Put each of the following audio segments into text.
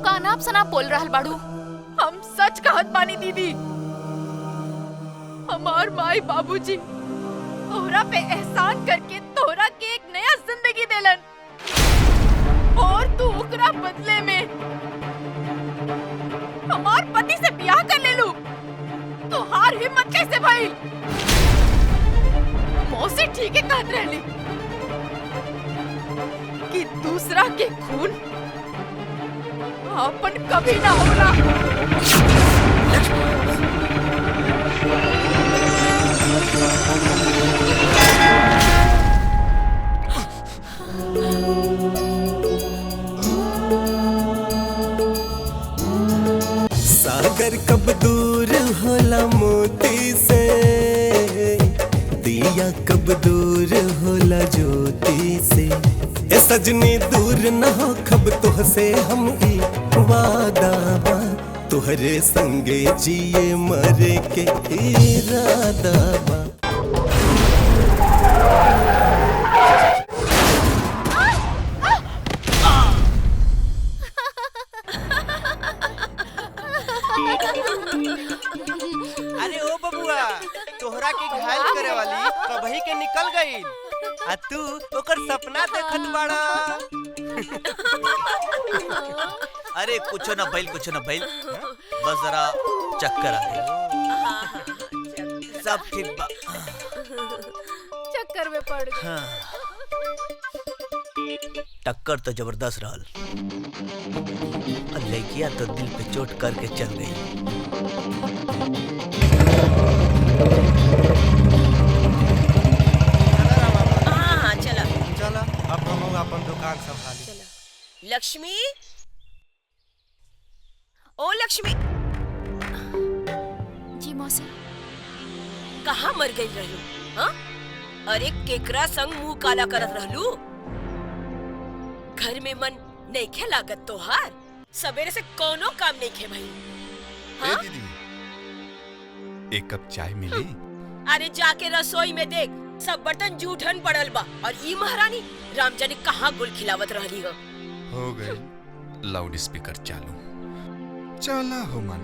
का अनाप शनाप बोल रहल बाड़ू। हम सच कहत बानी दीदी। हमार माई बाबूजी तोहरा पे एहसान करके तोहरा के एक नया जिंदगी देलन और तू ओकरा बदले में हमार पति से ब्याह कर ले लू। तोहार हिम्मत कैसे भइल? मौसी ठीक है कहत रहली कि दूसरा के खून अपन कभी ना होला। सागर कब दूर होला मोती से, दिया कब दूर होला ज्योति से। ए सजनी दूर न हो खब तुहसे हम ही वादा बा, तुहरे संगे जिए मरे के इरादा बा। अरे ओ बबुआ, तोहरा के घायल करे वाली कबही के निकल गई आ तू ओकर सपना देखत बाड़ा। अरे कुछ न भइल, कुछ न भइल, बस जरा चक्कर आ गई। सब ठीक बा। चक्कर में पड़ गई। हाँ। टक्कर तो जबरदस्त रहल, लड़कियां तो दिल पे चोट करके चल गई। हाँ चला चला अब हम अपन दुकान संभाली। लक्ष्मी, ओ लक्ष्मी, जी मौसी। कहाँ मर गई रहलू? हाँ? अरे केकरा संग मुंह काला करत रहलू? घर में मन नहीं खे लागत तोहार? सवेरे से कोनो काम नहीं खे भाई। हाँ? दीदी, एक कप चाय मिली? अरे जाके रसोई में देख, सब बर्तन जूठन पड़ल बा और ई महारानी राम जाने कहाँ गुल खिलावत रहली हो गई लाउड स्पीकर चालू। चला हो मन,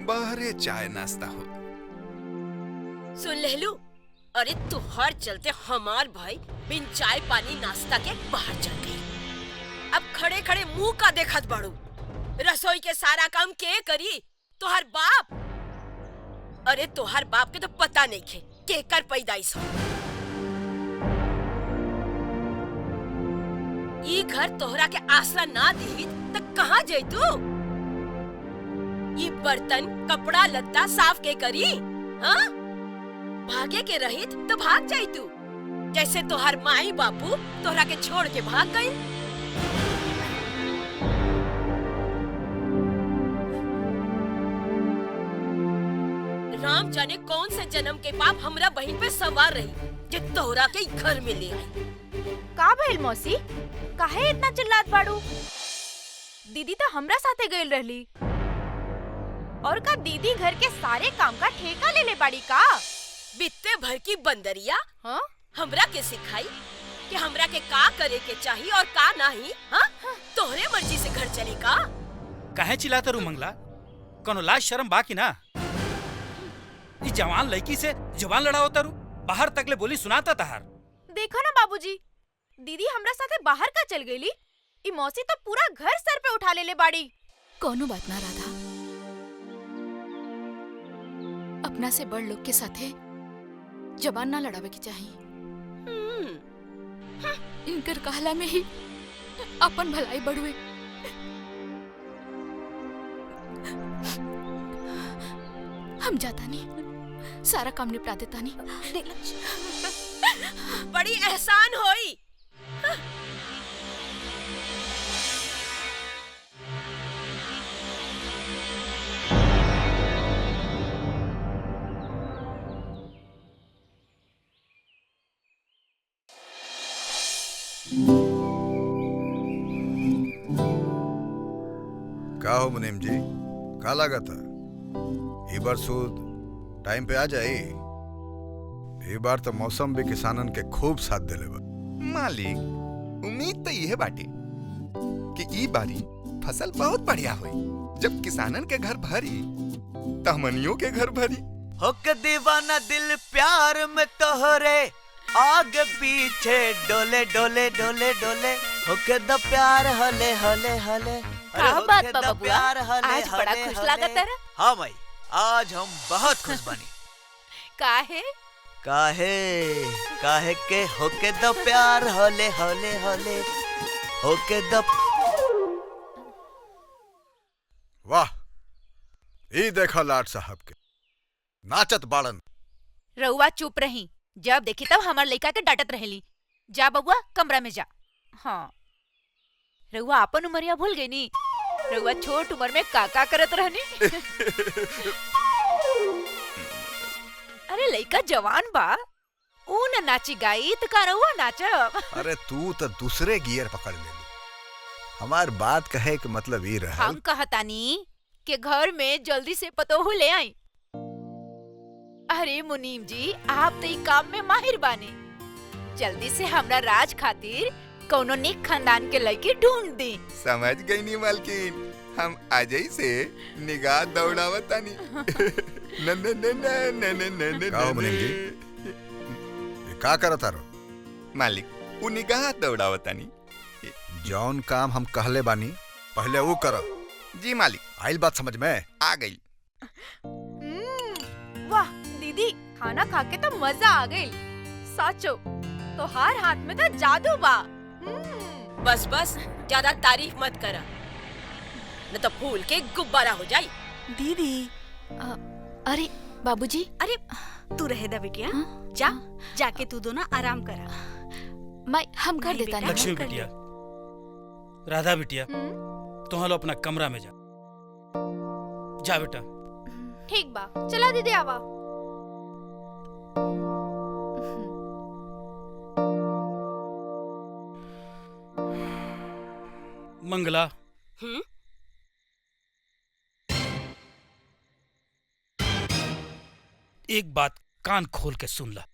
बाहरे चाय नाश्ता हो। सुन लेलू, अरे तुहार चलते हमार भाई बिन चाय पानी नाश्ता के बाहर चल गई। अब खड़े खड़े मुंह का देखत बाड़ू। रसोई के सारा काम के करी? तुहार बाप। अरे तुहार बाप के तो पता नहीं खे केकर पैदाइश हो। ई घर तोहरा के आसरा ना दी त कहाँ जैतू? ई बर्तन कपड़ा लत्ता साफ के करी? हाँ? भागे के रहित तो भाग जैतू, जैसे तोहार माई बापू तोहरा के छोड़ के भाग गई। राम जाने कौन से जन्म के पाप हमरा बहन पे सवार रही जो तोहरा के घर में ले आई। का भइल मौसी? काहे इतना चिल्लात बाड़ू? दीदी तो हमरा साथे गइल रहली। और का दीदी घर के सारे काम का ठेका ले ले बाड़ी का? बित्ते भर की बंदरिया। हाँ? हमरा के सिखाई कि हमरा के का करे के चाहिए और का नहीं। हाँ? तोहरे मर्जी से घर चले का? काहे चिल्लाता रू मंगला? कोनो लाज शर्म बाकी ना? ई जवान लड़की से जवान लड़ाओ तारू, बाहर तकले बोली सुनाता तहार। देखो ना बाबूजी, दीदी हमरा साथे बाहर का चल गईली। ई मौसी तो पूरा घर सर पे उठा ले ले बाड़ी। कोनो बात ना राधा, अपना से बड़ लोग के साथे जबान ना लड़ावे की चाहिए। इनकर कहला में ही अपन भलाई बढ़ुए। हम जाता नहीं, सारा काम निपटा देता नहीं। बड़ी एहसान होई। का हो मुनीम जी, का लगा था? ई बार सूद टाइम पे आ जाई। ई बार तो मौसम भी किसानन के खूब साथ देले बा। मालिक, उम्मीद तो यह बाटे कि ई बारी फसल बहुत बढ़िया हुई। जब किसानन के घर भरी तो हमनियों के घर भरी। होके दीवाना दिल प्यार में तोहरे, आगे पीछे डोले डोले डोले डोले, होके द प्यार हले हले हले। का बात बा बबुआ, आज बड़ा खुश लागत है। हाँ माई, आज हम बहुत खुश बनी। काहे? काहे के होके द प्यार हले हले हले, होके द। वाह, ई देखा लाट साहब के नाचत बाड़न। रउआ चुप रही, जब देखी तब हमार लइका के डांटत रहेली। जा बबुआ कमरा में जा। हाँ, रउआ अपन उमरिया भूल गई नी। रउआ छोट उम्र में का करत रहनी। अरे लइका जवान बा, ऊ न नाची गाई त का रउआ नाचब। अरे तू तो दूसरे गियर पकड़ ले। हमार बात कहे के मतलब ये रहा। हम कहतानी कि घर में जल्दी से पतोहू ले आई। अरे मुनीम जी, आप तो ई काम में माहिर बानी। जल्दी से हमरा राज खातिर कौनो नेक खानदान के लड़की ढूंढ दी। समझ गई नी मालकिन, हम आजई से निगाह दौड़ावतानी। न न न न न न न। का मुनीम जी, ये का करत आरो? मालिक, उ निगाह दौड़ावतानी। जौन काम हम कहले बानी पहले वो करो। जी मालिक। आइल बात समझ में? आ गई। वाह दीदी, खाना खा के तो मजा आ गई। साचो तोहार हाथ में तो जादू बा। बस बस, ज्यादा तारीफ मत करा, न तो फूल के गुब्बारा हो जाई। दीदी, अरे बाबूजी। अरे तू रहे दा बिटिया, जा जाके तू दोनों आराम करा। मैं हम कर देता नहीं। लक्ष्मी बिटिया, राधा बिटिया, तुम लोग अपना कमरा में जा बेटा। ठीक बा, चला दीदी आवा। मंगला, एक बात कान खोल के सुन ला।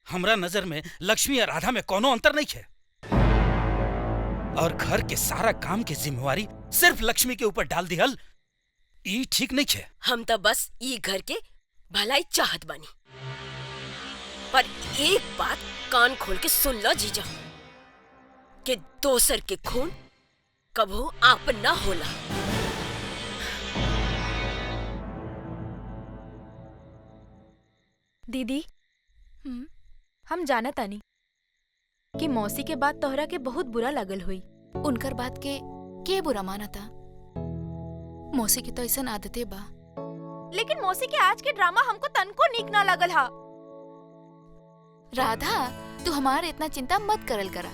हमरा नजर में लक्ष्मी और राधा में कोनो अंतर नहीं है, और घर के सारा काम की जिम्मेवारी सिर्फ लक्ष्मी के ऊपर डाल दी हल, ई ठीक नहीं है। हम तो बस ई घर के भलाई चाहत बानी, पर एक बात कान खोल के सुन लो जीजा, कि दोसर के खून कभू आपन ना होला। दीदी, हम जानत आनी कि मौसी के बात तोहरा के बहुत बुरा लगल हुई। उनकर बात के बुरा माना था? मौसी की तो ऐसा आदतें बा। लेकिन मौसी के आज के ड्रामा हमको तनको नीक ना लगल हा। राधा, तू हमार इतना चिंता मत करल करा।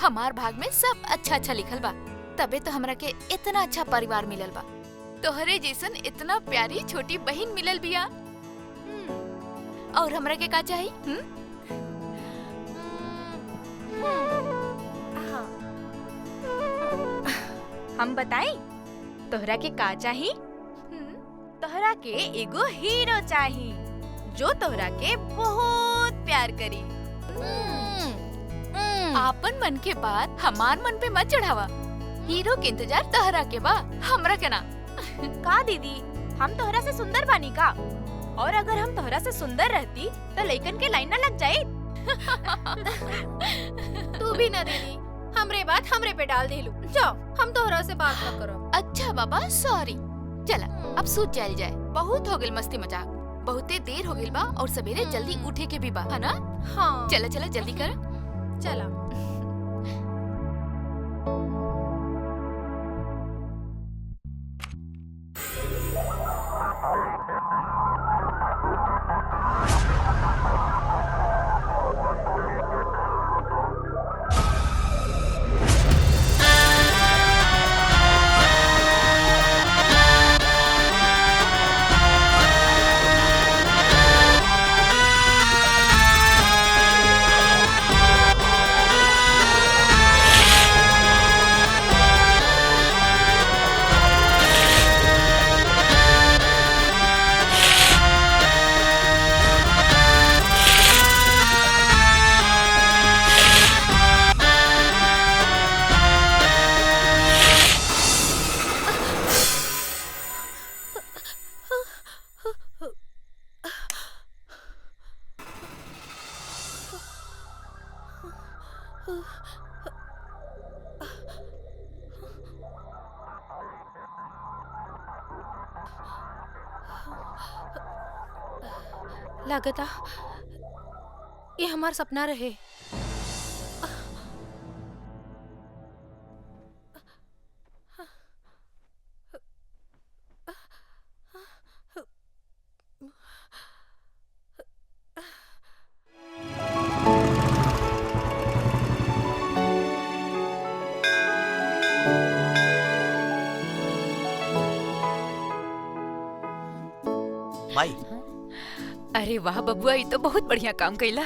हमार भाग में सब अच्छा अच्छा लिखल बा, तबे तो हमरा के इतना अच्छा परिवार मिलल बा। तोहरे जैसन इतना प्यारी छोटी बहन मिलल बिया। और हमरा के का चाहिए? हम बताई तोहरा के का चाही? तोहरा के एगो हीरो चाही, जो तोहरा के बहुत प्यार करी। आपन मन के बात हमार मन पे मत चढ़ावा। हीरो के इंतजार तोहरा के बा, हमरा के ना। का दीदी, हम तोहरा से सुंदर बानी का? और अगर हम तोहरा से सुंदर रहती तो लइकन के लाइन ना लग जाए। तू भी ना दीदी, हमरे बात हमरे पे डाल देलू। जाओ, हम तोहरा से बात ना करो। अच्छा बाबा, सॉरी। चला अब सूत चल जाए, बहुत हो गइल मस्ती मजाक। बहुते देर हो गइल बा और सवेरे जल्दी उठे के भी बा, है ना? हाँ। चला चला जल्दी कर। चला। लागता ये हमार सपना रहे। माई अरे वाह बबुआ, ये तो बहुत बढ़िया काम कैला।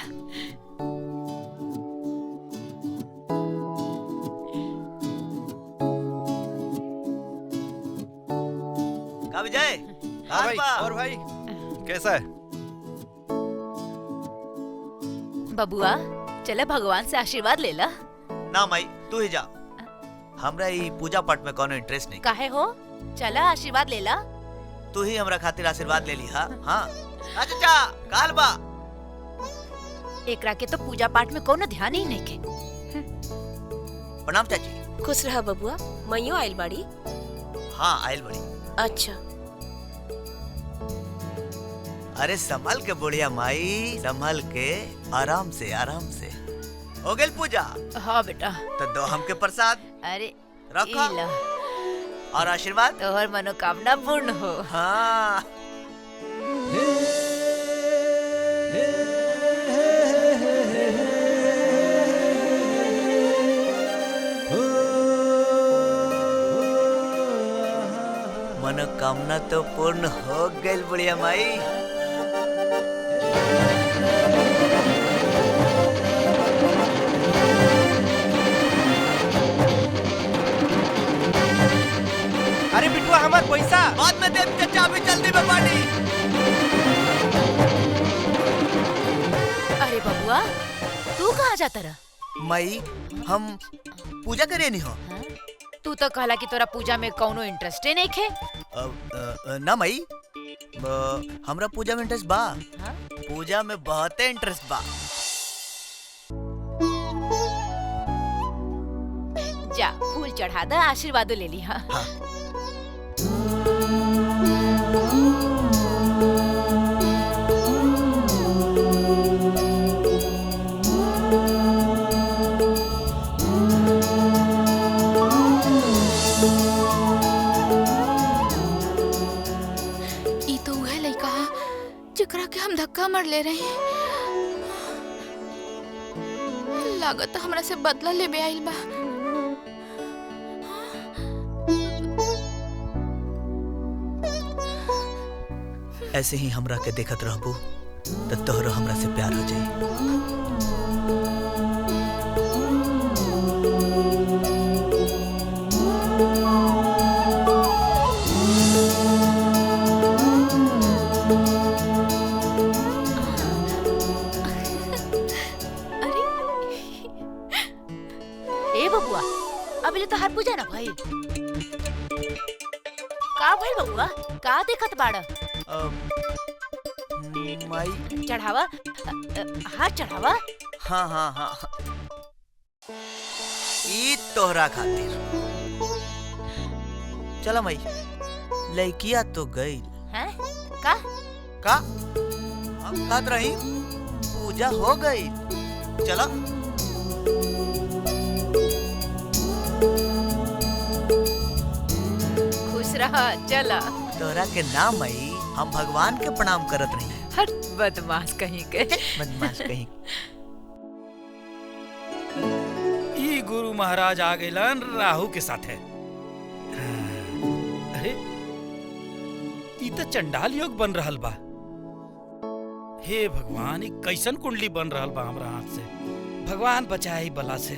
का विजय? हाँ भाई। और भाई कैसा है? बबुआ चले भगवान से आशीर्वाद ले ला। ना माई तू ही जा, हमरा ई पूजा पाठ में कोनो इंटरेस्ट नहीं। काहे हो? चला आशीर्वाद ले ला। तू ही हमरा खातिर आशीर्वाद ले ली। हाँ हाँ चाचा काल बा। एकरा के तो पूजा पाठ में कोनो ध्यान ही नहीं के। प्रणाम चाची। खुश रहा बबुआ। मैयो आइल बाड़ी? हाँ आइल बड़ी। अच्छा अरे संभल के बुढ़िया माई, संभल के, आराम से आराम से। हो गेल पूजा? हाँ बेटा। तो दो हमके प्रसाद। अरे रखा ई ला। और आशीर्वाद। तोहर मनोकामना पूर्ण हो। हाँ मनोकामना तो पूर्ण हो गई बुढ़िया माई। अरे बिटुआ हमार पैसा बाद में दे चाचा, अभी जल्दी में पानी। अरे बबुआ तू कहाँ जाता रहा? माई हम पूजा करे नहीं हो। तू तो कहला कि तोरा पूजा में कौनो इंटरेस्ट नहीं खे। ना माई हमरा पूजा में इंटरेस्ट बा। हाँ? पूजा में बहुत इंटरेस्ट बा। जा फूल चढ़ा दा, आशीर्वाद ले ली। हाँ, हाँ। ई तो वह लड़का जेकरा के हम धक्का मार ले रहे हैं। लागत हमरा से बदला लेबे आइल बा। ऐसे ही हमरा के देखत रहबू तो तोहरो हमरा से प्यार हो जाई। ए बबुआ अभी ले तो हर पूजा ना भाई। का भाई बबुआ का देखत बाड़ा? माई चढ़ावा, हाथ चढ़ावा। हाँ हाँ हाँ ई तोहरा खातिर। चलो माई, लड़किया तो गई। हैं? का? का? हम कहत रही पूजा हो गई। चलो खुश रहा। चला। तोहरा के नाम आई, हम भगवान के प्रणाम करत रही। हट बदमाश कहीं के। बदमाश कहीं। ई गुरु महाराज आ गइलन राहु के साथे। अरे ई तो चंडाल योग बन रहल बा। हे भगवान, ई कैसन कुंडली बन रहल बा हमरा हाथ से। भगवान बचाई बला से।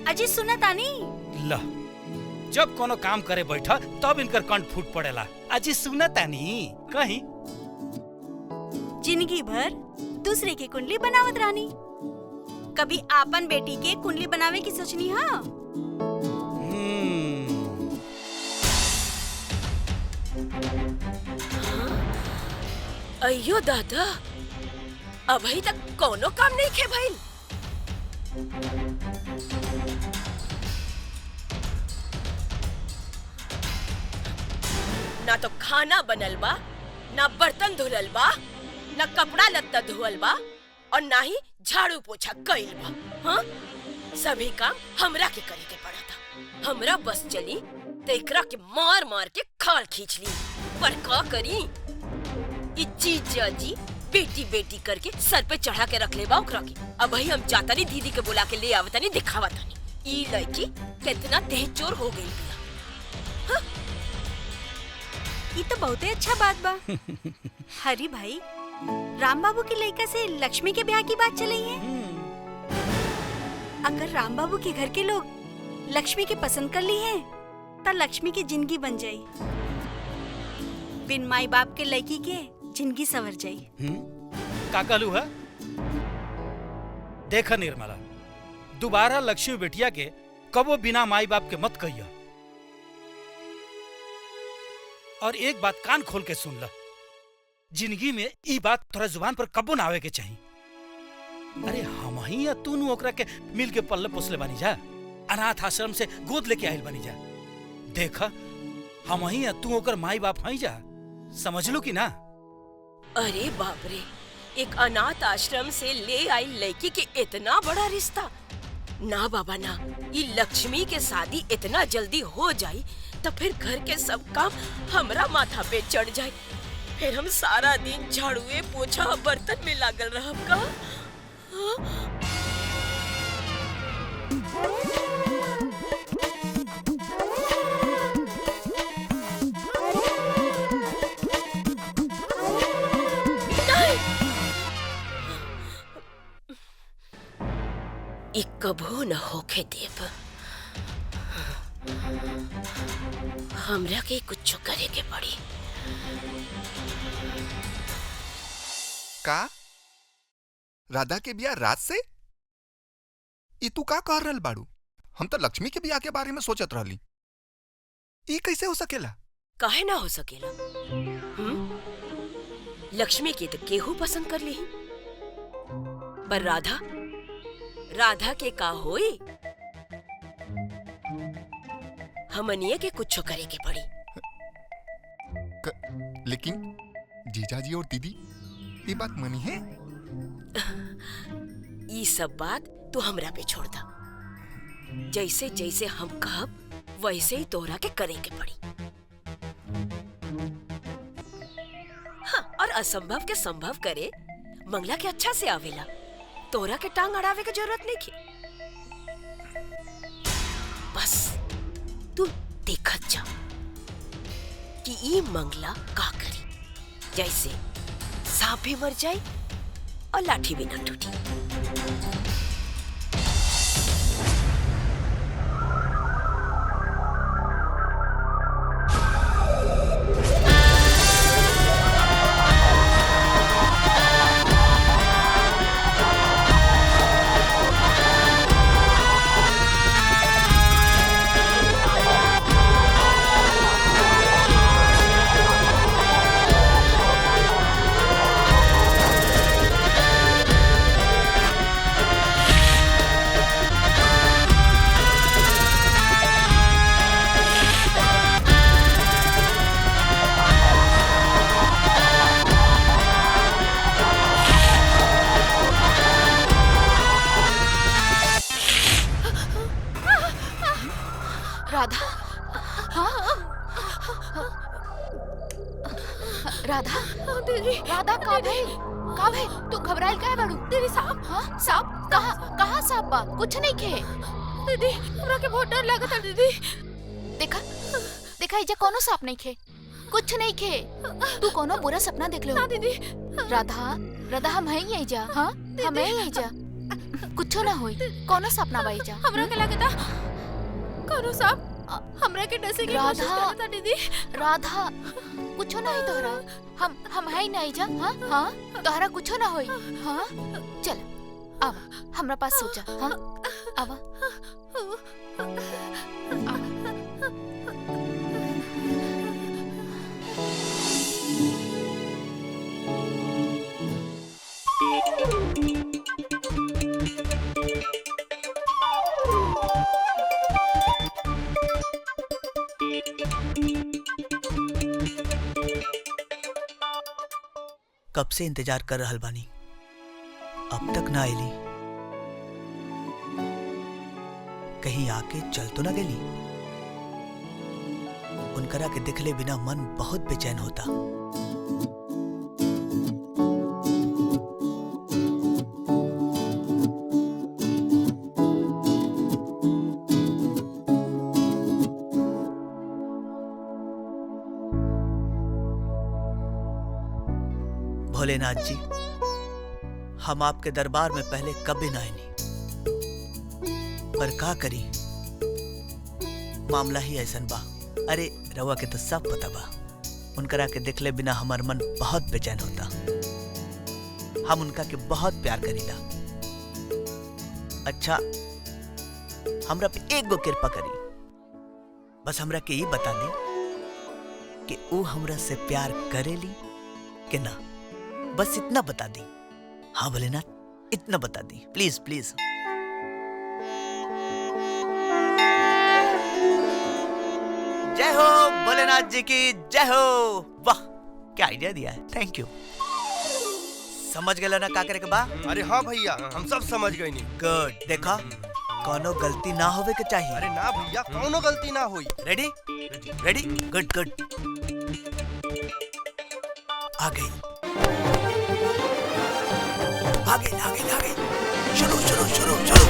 अजी सुना तानी? ला, जब कोनो काम करे बैठा तब इनकर कंठ फूट पड़ेला। अजी सुना तानी कहीं जिंदगी भर दूसरे की कुंडली बनावत रानी, कभी आपन बेटी के कुंडली बनावे की सोचनी? हाँ अयो दादा, अभी तक कोनो काम नहीं खे भइल। ना तो खाना बनल बा, ना बर्तन धुलल बा, ना कपड़ा लत्ता धुअल बा और ना ही झाड़ू पोछा कइल बा। हाँ, सभी काम हमरा के करे के पड़ा था। हमरा बस चली तो एकरा के मार मार के खाल खींच ली, पर का करी? ई जीजा जी बेटी बेटी करके सर पे चढ़ा के रख ले बा ओकरा के। अब भाई हम जाता नहीं, दीदी के बुला के ले आवता नहीं, दिखावता नहीं। ई लड़की कितना देहचोर हो गई बिया। ये तो बहुत ही अच्छा बात बा। हरी भाई, राम बाबू की लड़का से लक्ष्मी के ब्याह की बात चली है। अगर राम बाबू के घर के लोग लक्ष्मी के पसंद कर ली हैं, तो लक्ष्मी की जिंदगी बन जाई। बिन माई बाप के लड़की के जिंदगी संवर जाई। का कहलू है? देखा निर्मला, दोबारा लक्ष्मी बेटिया के कबो बिना माई बाप के मत कहिया। और एक बात कान खोल के सुन ला, जिंदगी में ई बात तोरा जुबान पर कबो ना आवे के चाहिए। अरे हम ही या तू ओकरा के मिल के पल्ले पोसले बानी जा, अनाथ आश्रम से गोद लेके आइल बानी जा। देखा, हम ही या तू ओकर माई बाप हई जा, समझ लो कि ना? अरे बाप रे, एक अनाथ आश्रम से ले आई लड़की के इतना बड़ा रिश्ता। ना बाबा ना, ये लक्ष्मी के शादी इतना जल्दी हो जाई तो फिर घर के सब काम हमरा माथा पे चढ़ जाए। फिर हम सारा दिन झाड़ुए पोछा बर्तन में लागल रहब का? ई कबो न होके देव। हमरा के कुछ करे के पड़ी। का राधा के बिया रात से? ई तू का कह रहल बाड़ू? हम तो लक्ष्मी के बिया के बारे में सोचत रहली। ई कैसे हो सकेला? काहे ना हो सकेला? लक्ष्मी के तो केहू पसंद कर ली, पर राधा के का होई? हमनिए के कुछ करे के पड़ी। लेकिन जीजाजी और दीदी ये बात मनी है? ये सब बात तू हमरा पे छोड़ दा। जैसे जैसे हम कहब वैसे ही तोहरा के करे के पड़ी। हाँ, और असंभव के संभव करे मंगला के अच्छा से आवेला। तोहरा के टांग अड़ावे के जरूरत नहीं की। बस तू देखत जा कि ई मंगला का करी। जैसे सांप भी मर जाए और लाठी भी न टूटी। राधा, हाँ राधा, दीदी राधा का भाई तू घबराइल काहे बाड़ू? दीदी सांप, हाँ सांप कहाँ सांप बा? कुछ नहीं खे दीदी, हमरा के बहुत डर लागत है दीदी। देखा इजा कोनो सांप नहीं खे, कुछ नहीं खे। तू कोनो बुरा सपना देख लो। दीदी राधा हम हैं इजा, हाँ हम हैं इजा, कुछ ना होई। कोनो सपना बा इजा। हमरा के लागता कोनो सांप हमरा के डसे के कोशिश करता दीदी। राधा कुछ नहीं तोहरा, हम है ना इजा, हाँ हाँ तोहरा कुछ ना होई। हाँ चल आवा हमरा पास सो जा। हाँ आवा कब से इंतजार कर रहल बानी, अब तक ना आईली। कहीं आके चल तो ना गेली? उनकरा के दिखले बिना मन बहुत बेचैन होता। भोलेनाथ जी, हम आपके दरबार में पहले कभी ना आए, पर का करी, मामला ही ऐसन बा। अरे रवा के तो सब पता बा, उनकरा के देखले बिना हमार मन बहुत बेचैन होता। हम उनका के बहुत प्यार करीला। अच्छा, हमरा पे एक गो कृपा करी, बस हमरा के ये बता दी कि वो हमरा से प्यार करेली कि ना। बस इतना बता दी। हाँ भोलेनाथ, इतना बता दी, प्लीज प्लीज। जय हो भोलेनाथ जी की जय हो। वाह, क्या आइडिया दिया है, थैंक यू। समझ गए ना का करे के बा? अरे हाँ भैया, हम सब समझ गए नी। गुड, देखा कोनो गलती ना होवे के चाहिए। अरे ना भैया, कोनो गलती ना हुई। Ready ready, good good. आ गई आ गई आ गई आ गई। शुरू शुरू शुरू शुरू।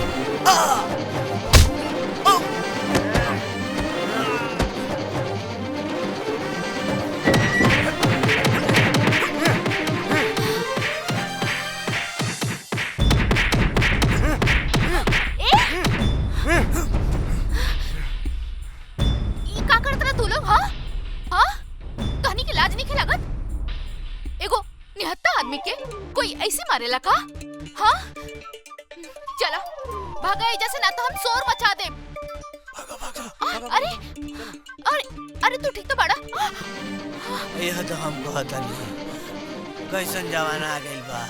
का करत रहा तू लोग? हाँ हाँ, कहनी के लाज नहीं के लागत? एगो निहत्ता आदमी के कोई ऐसे मारेला का? हाँ, चला भागा एजा से, ना तो हम शोर मचा दे। अरे अरे अरे, तू ठीक तो बड़ा? यह तो हम कहता नहीं, कैसन जमाना आ गइल बा।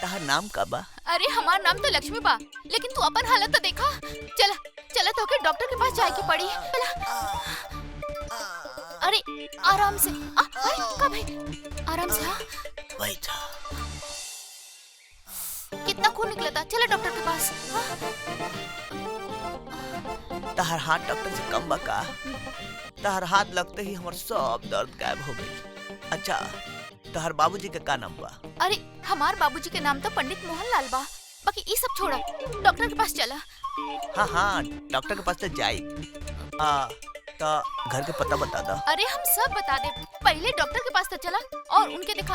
तहार नाम का बा? अरे हमार नाम तो लक्ष्मी बा, लेकिन तू अपन हालत तो देखा। चला चला, तो के डॉक्टर के पास जाए की पड़ी। चला। अरे आराम से। अरे का भाई, आराम से। हाँ बैठा। कितना खून निकला था, चला डॉक्टर के पास। तहार हाथ डॉक्टर से कम बा का? तहार हाथ लगते ही हमार सब दर्द गायब हो गई। अच्छा, तहार बाबूजी के का नाम बा? अरे हमार बाबूजी के नाम तो पंडित मोहनलाल बा। बाकी ये सब छोड़ा, डॉक्टर के पास चला। हाँ हाँ, डॉक्टर के पास तो जाई। तो घर के पता बता दा। अरे हम सब बता दे, पहले डॉक्टर के पास तो चला और उनके दिखा।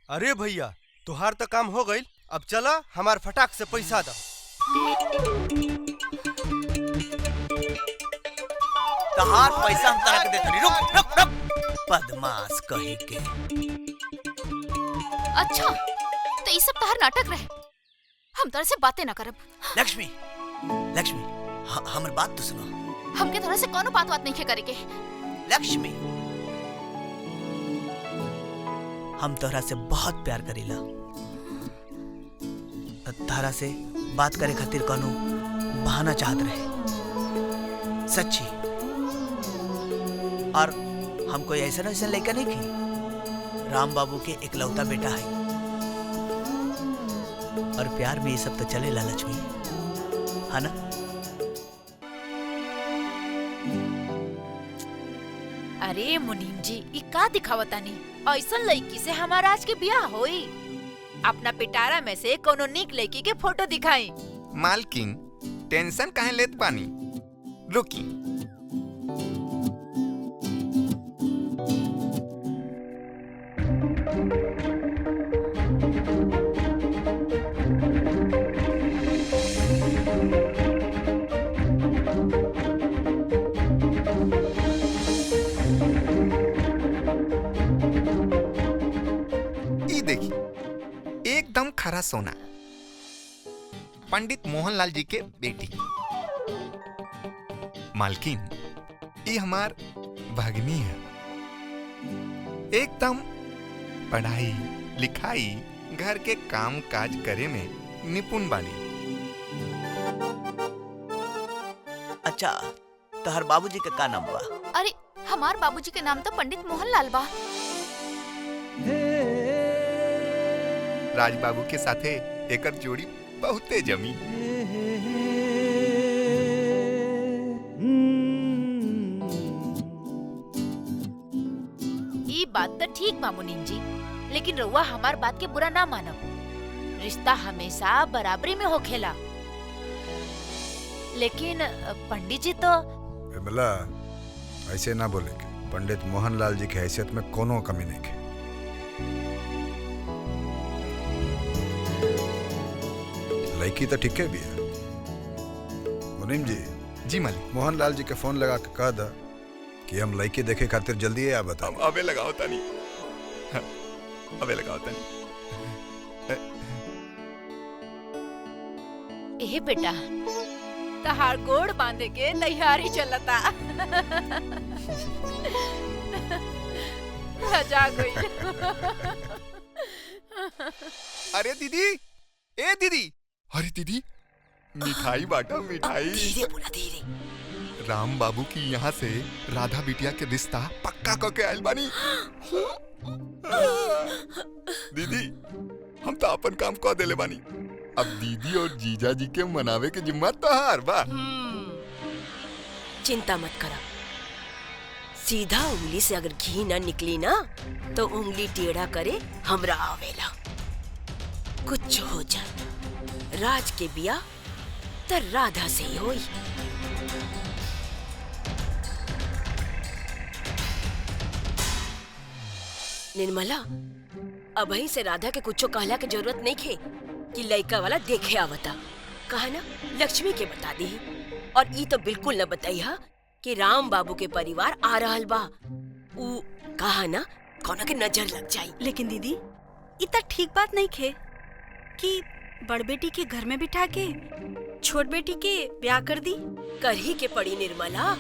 अरे भैया, तुहार तो काम हो गई, अब चला हमार फटाक से पैसा दो। तहार पैसा हम तरह के देते नहीं। रुक रुक रुक, बदमाश कही के। अच्छा, तो ये सब तहार नाटक रहे, हम तरह से बातें ना करब। लक्ष्मी लक्ष्मी, हमारी बात तो सुनो। हमके तरह से कोनो बात नहीं करेंगे। लक्ष्मी, हम तोहरा से बहुत प्यार करीला। तोहरा से बात करे खातिर कोनो बहाना चाहत रहे, सच्ची। और हम कोई ऐसा वैसा लड़का नहीं की। राम बाबू के इकलौता बेटा है, और प्यार में ये सब तो चलेला लक्ष्मी, है ना? अरे मुनीम जी, ई का दिखावतानी? ऐसन लड़की से हमारा आज के ब्याह होई। अपना पिटारा में से कोनो नीक लड़की के फोटो दिखाई। मालकिन, टेंशन काहे लेत बानी? रुकी। देखी, एकदम खरा सोना, पंडित मोहनलाल जी के बेटी। मालकिन, ये हमार भगनी है, एकदम पढ़ाई लिखाई घर के काम काज करे में निपुण बानी। अच्छा, तोहर बाबूजी के का नाम बा? अरे हमार बाबूजी के नाम तो पंडित मोहनलाल बा। राज बाबू के साथे एकर जोड़ी बहुते जमी। ई बात तो ठीक बा मुनीम जी, लेकिन रउआ हमार बात के बुरा ना मानब। रिश्ता हमेशा बराबरी में होखेला। लेकिन पंडित जी तो विमला ऐसे ना बोले के। पंडित मोहनलाल जी की हैसियत में कोनो कमी नहीं है। लड़की तो ठीक है भी है। मुनीम जी। जी मालिक। मोहनलाल जी के फोन लगा के कह दा कि हम लड़की देखे खातिर जल्दी आ बताओ। अबे लगाओ तनी, अबे लगाओ तनी। ए बेटा, तहार गोड़ बांधे के तैयारी चलता। लजा गई। अरे दीदी, ए दीदी, अरे दीदी, मिठाई बांटा मिठाई। धीरे बोला, धीरे। राम बाबू की यहाँ से राधा बिटिया के रिश्ता पक्का करके आयल बानी। दीदी, हम तो अपन काम कह देले बानी। अब दीदी और जीजा जी के मनावे के जिम्मा तोहार बा। चिंता मत करा। सीधा उंगली से अगर घी ना निकली ना तो उंगली टेढ़ा करे हमरा आवेला। कुछ हो जाए, राज के बिया त राधा से ही होई। निर्मला, अबही से राधा के कुछो कहला के जरूरत नहीं खे कि लड़का वाला देखे आवता। कहा ना लक्ष्मी के बता दी। और ई तो बिल्कुल न बताइहा कि राम बाबू के परिवार आ रहल बा। ऊ कहा ना कौन के नजर लग जाई। लेकिन दीदी, इतना ठीक बात नहीं खे कि बड़ बेटी के घर में बिठा के छोट बेटी के ब्याह कर दी। कर ही के पड़ी निर्मला।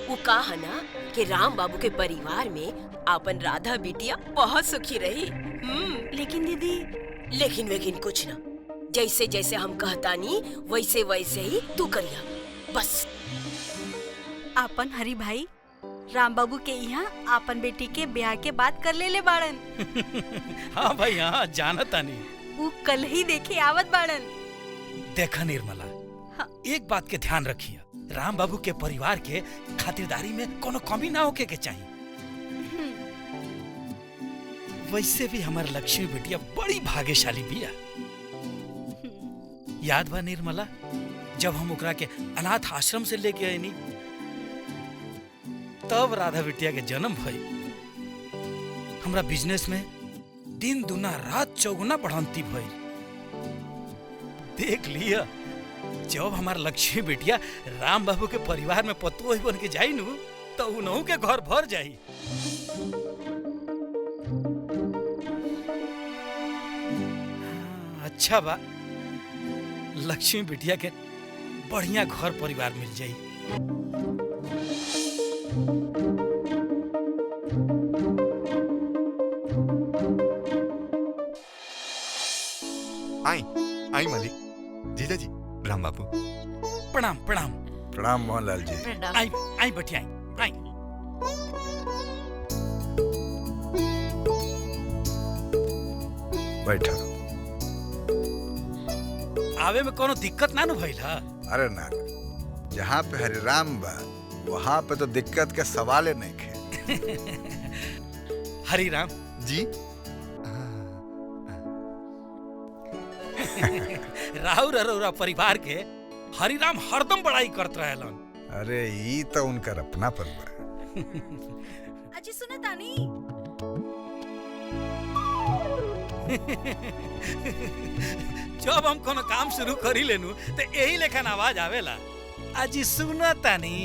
वो कहा ना कि राम बाबू के परिवार में अपन राधा बिटिया बहुत सुखी रही। लेकिन दीदी, लेकिन वेकिन कुछ ना। जैसे जैसे हम कहतानी वैसे वैसे ही तू करिया बस। आपन हरी भाई राम बाबू के यहाँ आपन बेटी के ब्याह के बात कर ले बाड़न। हाँ भाई, हाँ जानता नहीं। वो कल ही देखे आवत बाड़न। देखा निर्मला, हाँ। एक बात के ध्यान रखिए, राम बाबू के परिवार के खातिरदारी में कोनो कमी ना होके के चाहिए। वैसे भी हमार लक्ष्मी बिटिया बड़ी भाग्यशाली बिया। याद बा निर्मला, जब हम ओकरा के अनाथ आश्रम से लेके आईनी तब राधा बिटिया के जन्म भई। हमरा बिजनेस में दिन दुना रात चौगुना बढ़ंती भई। देख लिया, जब हमार लक्ष्मी बिटिया राम बाबू के परिवार में पतोही बन के जाई नु तो उनहु के घर भर जाई। अच्छा बा, लक्ष्मी बिटिया के बढ़िया घर परिवार मिल जाई। आई आई मालिक। जीजा जी, राम बाबू। प्रणाम प्रणाम। प्रणाम मोहनलाल जी। आई आई बैठी, आई आई। बैठा। आवे में कोनो दिक्कत ना नु भइल हा? अरे ना, जहाँ पे हरे राम बा वहाँ पे तो दिक्कत के सवाले नहीं खे। हरी राम जी। राहुल अरोरा परिवार के हरी राम हरदम बड़ाई करत रहेलन। अरे ई तो उनकर अपना पन बा। अजी सुना तानी। जब हम कोनो काम शुरू करी लेनु तो यही लेखन आवाज आवेला, अजी सुना तानी।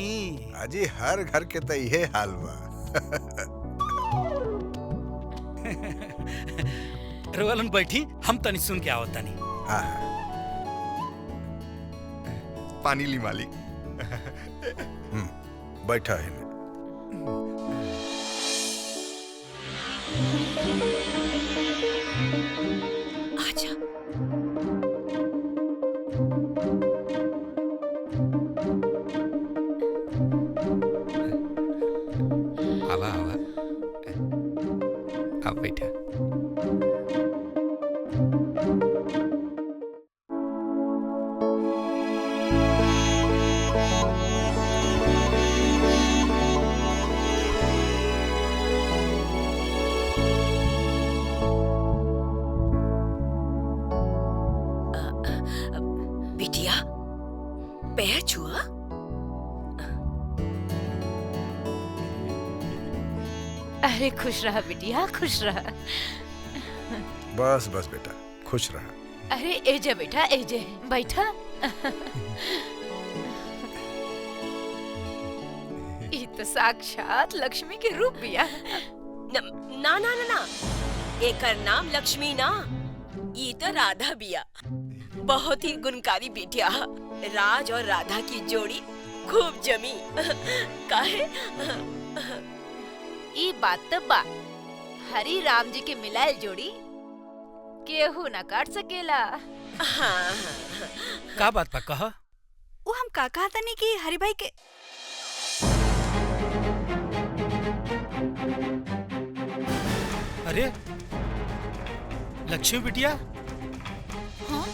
अजी हर घर के तो यही हाल बा। रोलन बैठी, हम तनी सुन के आवत तानी। हाँ। पानी ली मालिक। बैठा है ना। बिटिया पैर छुआ। अरे खुश रहा बिटिया, खुश रहा। बस बस बेटा, खुश रहा। अरे एजे बेटा, एजे बैठा। ई तो साक्षात लक्ष्मी के रूप बिया। ना ना ना ना, ना। एकर नाम लक्ष्मी ना, ई तो राधा बिया। बहुत ही गुणकारी बिटिया। राज और राधा की जोड़ी खूब जमी। काहे? ई बात तो बा, हरि राम जी के मिलाए जोड़ी केहू ना काट सकेला। हाँ। का बात बा कहा? वो हम का कहा था नहीं कि हरि भाई के अरे लक्ष्मी बिटिया, हाँ?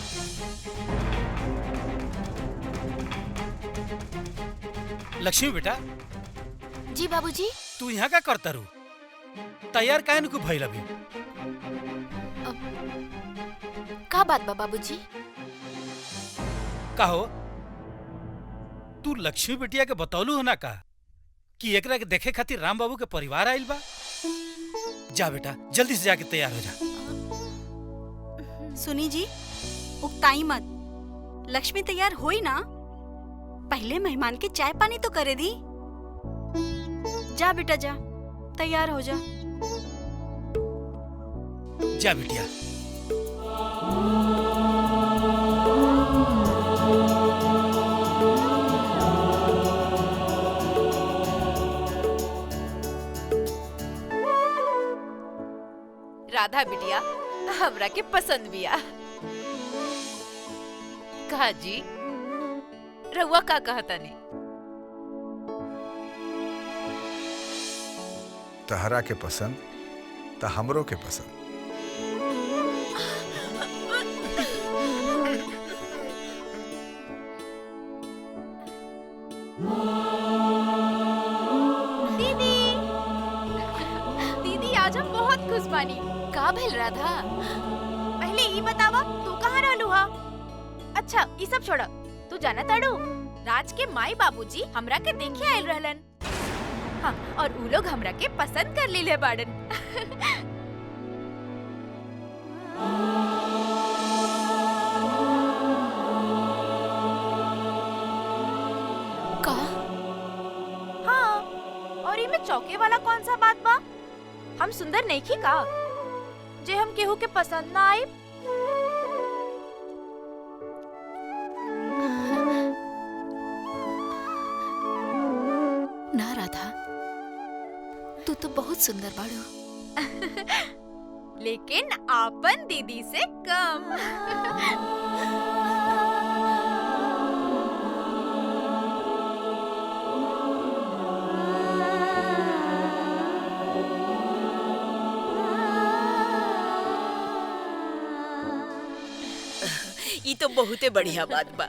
लक्ष्मी बेटा, जी बाबूजी। तू यहाँ का करता रू? तैयार काहे न को भइल अभी? का बात बा बाबूजी? का हो? तू लक्ष्मी बिटिया के बतौलू हो ना का कि एकरा के देखे खातिर राम बाबू के परिवार आइल बा? जा बेटा, जल्दी से जाके तैयार हो जा। सुनी जी, उकताई मत। लक्ष्मी तैयार होई ना, पहले मेहमान के चाय पानी तो करे दी। जा बेटा जा, तैयार हो जा। जा बिटिया। राधा बिटिया हमरा के पसंद बिया। कहा जी, रहुआ का कहता नहीं? तहरा के पसंद त हमरो के पसंद। दीदी आज हम बहुत खुश बानी। का भेल राधा? पहले ई बतावा तू कहाँ रहलू हा? अच्छा ई सब छोड़, तू जाना ताड़ू राज के माई बाबूजी हमरा के देखे आयल रहलन। हाँ, और उ लोग हमरा के पसंद कर लीले बाड़न। का? हाँ, और इमे चौके वाला कौन सा बात बा? हम सुंदर नहीं की का जे हम केहू के पसंद ना आई? ना राधा, तू तो बहुत सुंदर बाड़ू। लेकिन आपन दीदी से कम। ई तो बहुते बढ़िया बात बा।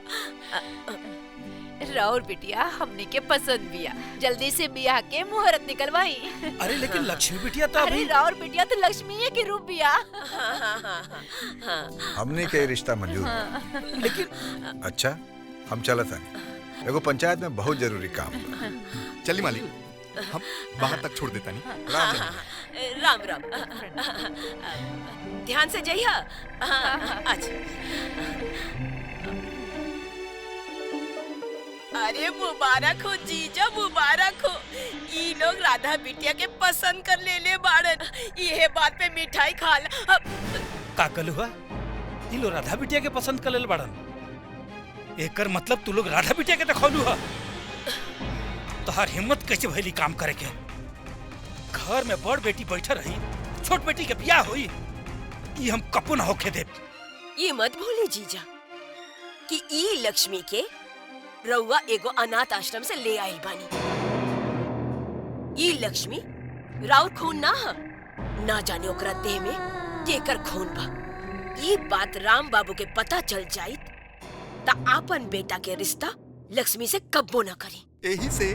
राउर बिटिया हमने के पसंद बिया। जल्दी से बियाह के मुहूर्त निकलवाई। अरे लेकिन लक्ष्मी बिटिया तो अरे अभी। राउर बिटिया तो लक्ष्मी के रूप बिया। हमने के रिश्ता मंजूर हाँ। लेकिन अच्छा, हम चलत हनी। एगो पंचायत में बहुत जरूरी काम बा। चली मालिक, हम बाहर तक छोड़ देता नहीं। राम राम। ध्यान से जाइए। अच्छा। अरे मुबारक हो जीजा, मुबारक हो। ई लोग राधा बिटिया के पसंद कर ले बाड़न। ये बात पे मिठाई खा ला। का कल हुआ? इन लोग राधा बिटिया के पसंद कर लेल बाड़न। एकर मतलब तू लोग राधा बिटिया के देखौलू हा? तोहार हिम्मत कैसे भइली काम करे के? घर में बड़ बेटी बैठा रही, छोट बेटी के ब्याह हुई, ये हम कपू न होके दे। ये मत भूली जीजा कि ई लक्ष्मी के रउआ एगो अनाथ आश्रम से ले आइल बानी। ई लक्ष्मी राउर खून ना ह, ना जाने ओकरा देह में केकर खून बा। ये बात राम बाबू के पता चल जाइत ता आपन बेटा के रिश्ता लक्ष्मी से कब्बो न करी। यही से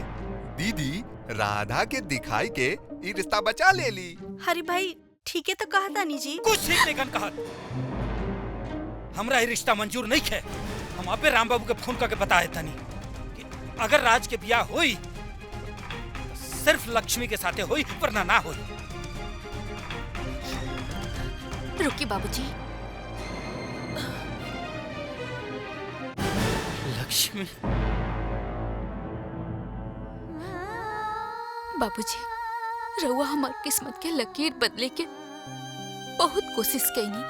दीदी राधा के दिखाई के ये रिश्ता बचा ले ली। हरि भाई ठीक है तो कहा था नी जी। कुछ ठीक नहीं कहा। हमरा ये रिश्ता मंजूर नहीं है। हम आपे राम बाबू के फोन करके बताए तनी कि अगर राज के बियाह हुई तो सिर्फ लक्ष्मी के साथे हुई वरना ना हुई। रुकी बाबूजी। लक्ष्मी। बाबूजी, रउआ हमार किस्मत के लकीर बदले के बहुत कोशिश कईनी,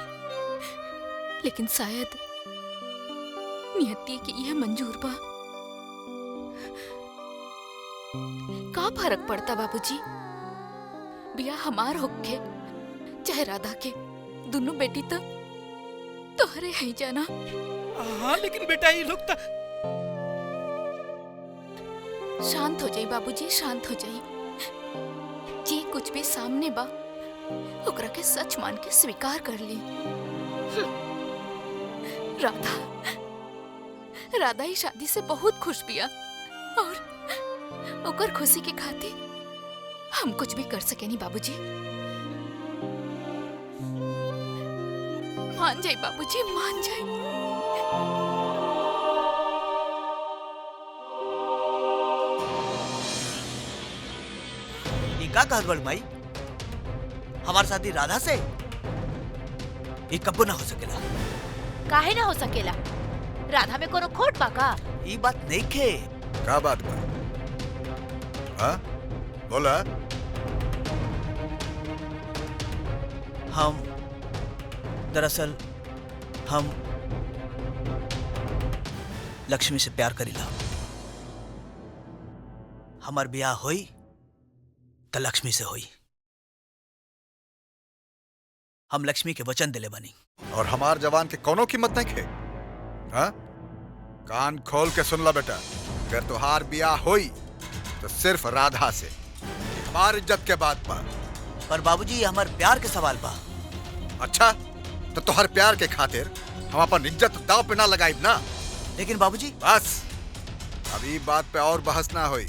लेकिन शायद नियति के यह मंजूर बा। का फर्क पड़ता बाबूजी, बियाह हमार होके चाहे राधा के, दोनों बेटी तो हरे है जाना। हाँ लेकिन बेटा ये लोग तो। शांत हो जाई बाबूजी, शांत हो जाई। जी कुछ भी सामने बा ओकरा के सच मान के स्वीकार कर ली। राधा ही शादी से बहुत खुश बिया और ओकर खुशी के खातिर हम कुछ भी कर सके नहीं बाबूजी। मान जाए बाबूजी, मान जाए। का कहत बड़ माई, हमार शादी राधा से ये कब्बो ना हो सकेला। काहे ना हो सकेला? राधा में कोनो खोट बा का? ये बात नहीं खे। का बात बा? हाँ बोला। हम दरअसल हम लक्ष्मी से प्यार करीला। हमार ब्याह होई तो लक्ष्मी से होई। हम लक्ष्मी के वचन दिले बनी। और हमार जवान के कोनो कीमत नहीं खे। हाँ? कान खोल के सुन ला बेटा, अगर तुहार ब्याह होई तो सिर्फ राधा से। हमार इज्जत के बात पा। पर बाबूजी ये हमार प्यार के सवाल बा। अच्छा तो तुहार प्यार के खातिर हम अपन इज्जत दांव पे ना लगाई ना। लेकिन बाबूजी बस अभी बात पे और बहस ना होई।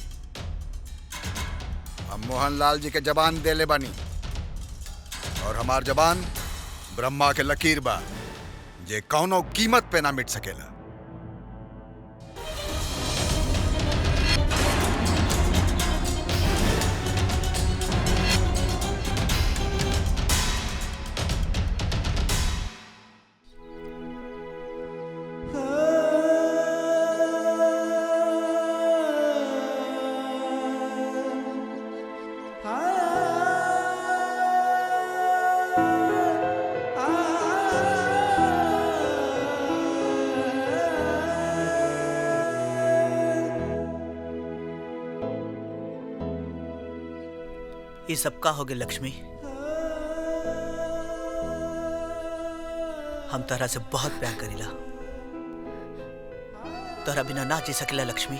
हम मोहनलाल जी के जबान देले बानी और हमार जबान ब्रह्मा के लकीर बा, जे कौनो कीमत पे ना मिट सकेला। ये सबका हो गया लक्ष्मी। हम तोहरा से बहुत प्यार करीला। तोहरा बिना ना जी सकेला लक्ष्मी,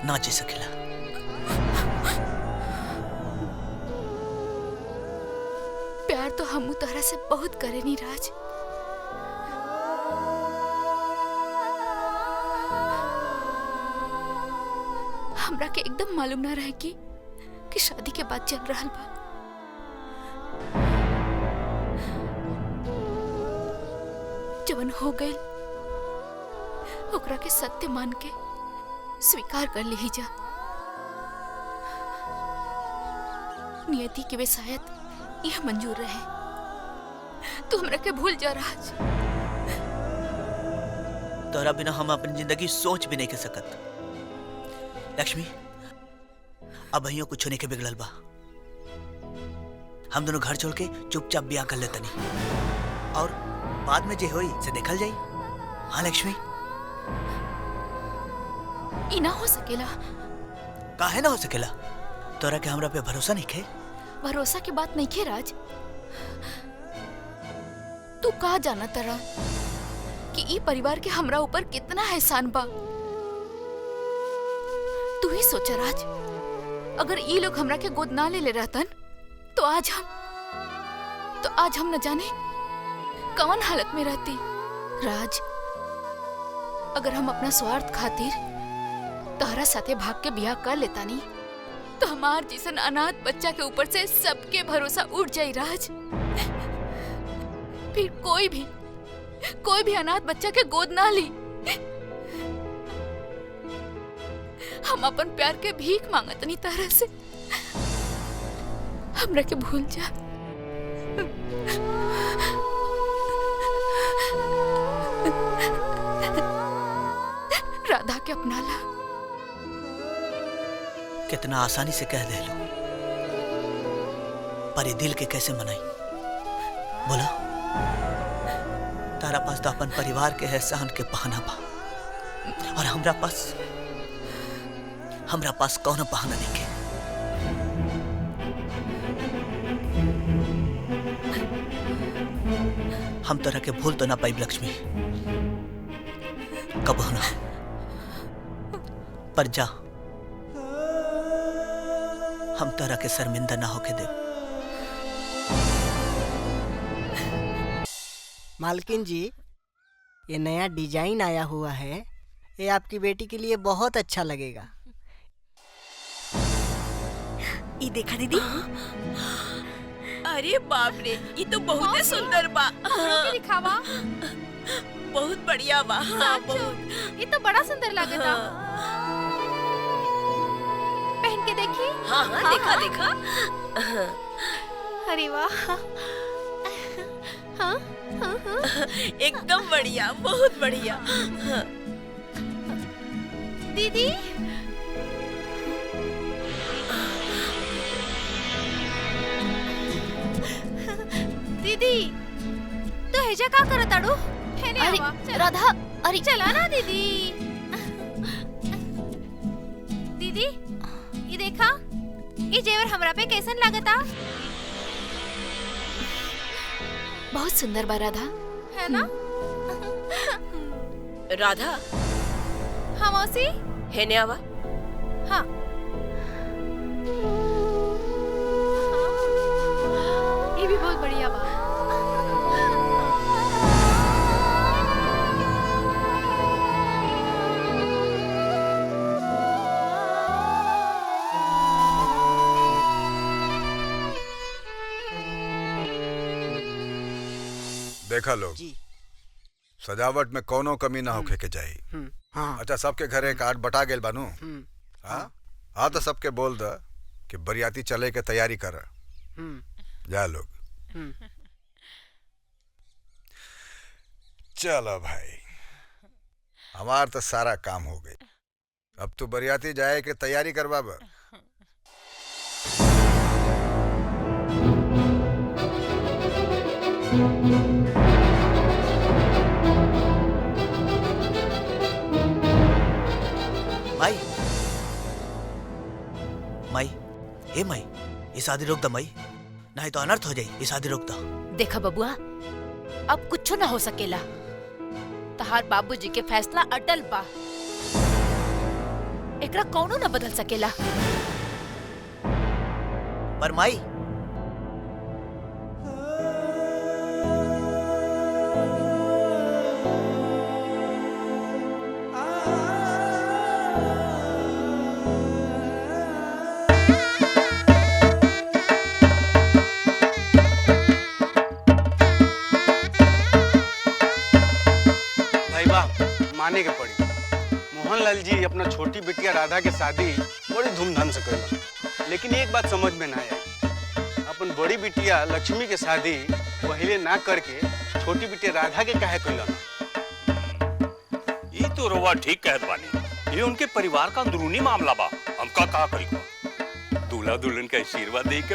ना जी सकेला। प्यार तो हम तोहरा से बहुत करे नी राज। हमरा के एकदम मालूम ना रहे कि शादी के बाद चल रहा बा। जवन हो गए ओकरा के सत्य मान के स्वीकार कर ली जा। नियति के वे शायद यह मंजूर रहे। तू हमरा के भूल जा राज। तोहरा बिना हम अपनी जिंदगी सोच भी नहीं कर सकत लक्ष्मी। अब अहियों कुछ होने के बिगड़ल बा। हम दोनों घर छोड़ के चुपचाप ब्याह कर लेतनी और बाद में जे होई से देखल जाई। हाँ लक्ष्मी। ई ना हो सकेला। काहे ना हो सकेला? तोरा के हमरा पे भरोसा नहीं खे? भरोसा की बात नहीं खे राज। तू का जाना तरा कि ई परिवार के हमरा ऊपर कितना एहसान बा। तू ही सोचा राज, अगर ये लोग हमरा के गोद ना ले रहतन तो आज हम न जाने कौन हालत में रहती। राज, अगर हम अपना स्वार्थ खातिर तोहरा साथे भाग के ब्याह कर लेता नहीं तो हमार जैसन अनाथ बच्चा के ऊपर से सबके भरोसा उठ जाई राज। फिर कोई भी अनाथ बच्चा के गोद ना ली। हम अपन प्यार के भीख मांगत नहीं तारा से, हमरा के भूल जा। राधा के अपना ला। कितना आसानी से कह दे लो, पर ये दिल के कैसे मनाई बोला? तारा पास तो अपन परिवार के एहसान के बहाना बा, और हमरा पास कौनो बहाना नहीं के। हम तोरा के भूल तो ना पाई लक्ष्मी, कब ना, पर जा, हम तोरा के शर्मिंदा ना होके दे। मालकिन जी, ये नया डिजाइन आया हुआ है, ये आपकी बेटी के लिए बहुत अच्छा लगेगा। ये देखा दीदी। अरे बाप रे, ये तो बहुत सुंदर बा। दिखावा। बहुत बढ़िया बा। हाँ, बहुत। ये तो बड़ा सुंदर लगता। पहन के देखी। हाँ हाँ, देखा देखा। अरे वाह। हाँ हाँ हाँ। एकदम बढ़िया, बहुत बढ़िया। दीदी। दीदी, तो हेजा का करत आड़ू? अरे राधा, अरे चला ना दीदी। दीदी, ये देखा, ये जेवर हमरा पे कैसन लागता? बहुत सुंदर बा राधा, है ना? राधा। हाँ मौसी। है ने आवा। हाँ। ये भी बहुत बढ़िया बा। देखा लोग, सजावट में कोनो कमी ना होके के जाई। हाँ। अच्छा, सबके घरे कार्ड बटा गेल बानू? हाँ हाँ, तो सबके बोल द कि बरियाती चले के तैयारी कर। जा लोग। चलो भाई, हमार तो सारा काम हो गई, अब तो बरियाती जाए के तैयारी कर बाबा। माई, माई, ए माई, ये शादी रोक द माई, नहीं तो अनर्थ हो जाई। ये शादी रोक द। देखा बबुआ, अब कुछ ना हो सकेला। तहार बाबूजी के फैसला अटल बा, एकरा कौनो ना बदल सकेला। पर माई, माने के पड़ी। मोहनलाल जी अपना छोटी बिटिया राधा के शादी बड़ी धूमधाम से कैलन, लेकिन एक बात समझ में ना आई, अपन बड़ी बिटिया लक्ष्मी के शादी पहले ना करके छोटी बिटिया राधा के काहे कैलन? ये तो रोवा ठीक कहत बानी, ये उनके परिवार का अंदरूनी मामला बा, हमका का करी को। दूल्हा दुल्हन का आशीर्वाद दे के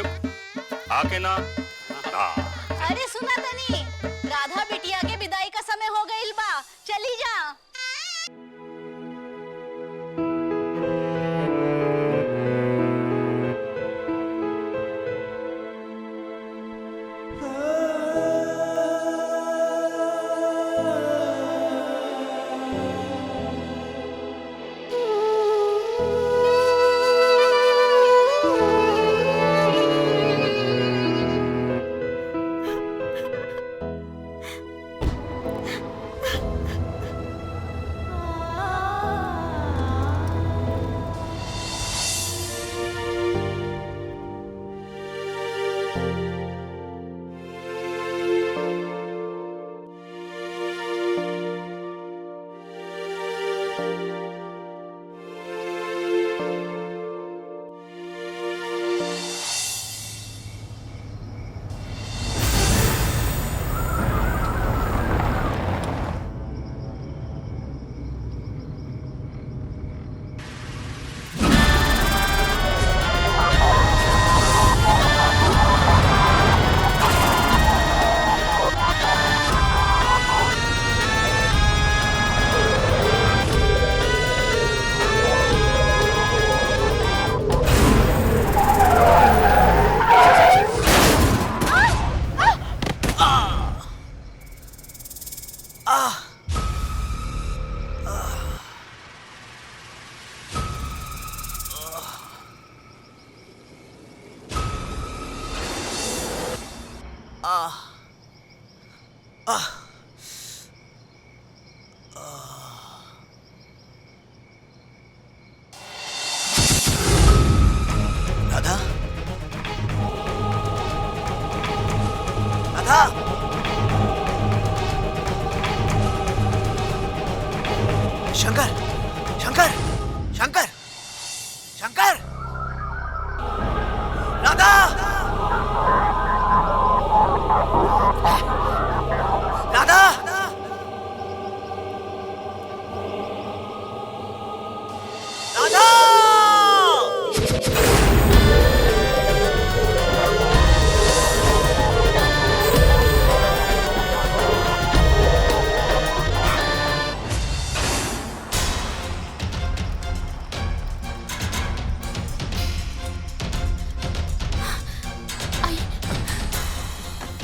आके ना। अरे सुना तनी, राधा बिटिया के विदाई का समय हो गइल बा, चली जा। राधा, राधा, शंकर, शंकर, शंकर, शंकर, राधा, राधा, राधा।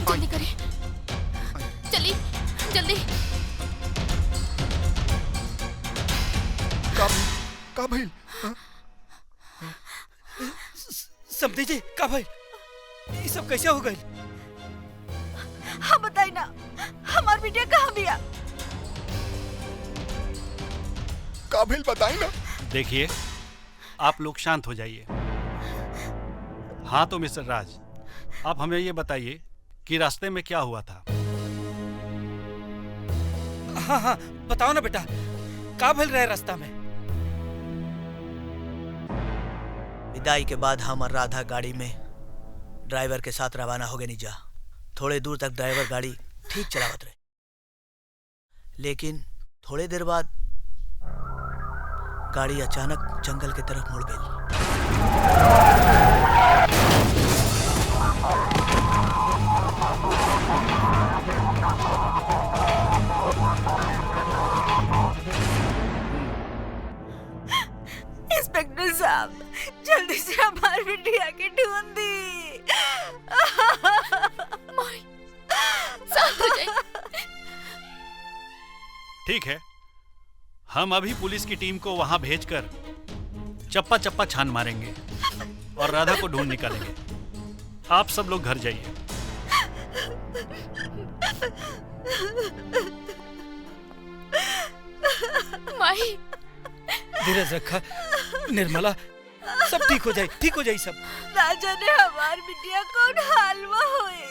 जल्दी करिए, चलिए जल्दी। का भइल? समझी जी, का भाई ये सब कैसे हो गई? हाँ बताई ना, हमार बिटिया कहाँ बिया? का भइल बताई ना। देखिए, आप लोग शांत हो जाइए। हाँ तो मिस्टर राज, आप हमें ये बताइए कि रास्ते में क्या हुआ था? हाँ हाँ बताओ ना बेटा, का भइल रहे रास्ता में? विदाई के बाद हम और राधा गाड़ी में ड्राइवर के साथ रवाना हो गए नीजा। थोड़े दूर तक ड्राइवर गाड़ी ठीक चलावत रहे, लेकिन थोड़े देर बाद गाड़ी अचानक जंगल की तरफ मुड़ गई। इंस्पेक्टर साहब, जल्दी से हमारी बिटिया की ढूंढ दी। माई, शांत हो जाइए। ठीक है, हम अभी पुलिस की टीम को वहां भेजकर चप्पा चप्पा छान मारेंगे और राधा को ढूंढ निकालेंगे। आप सब लोग घर जाइए। माई, धीरज रखा निर्मला, सब ठीक हो जाए, ठीक हो जाए सब। राजा ने हमारी बिटिया कौन हाल में हुई?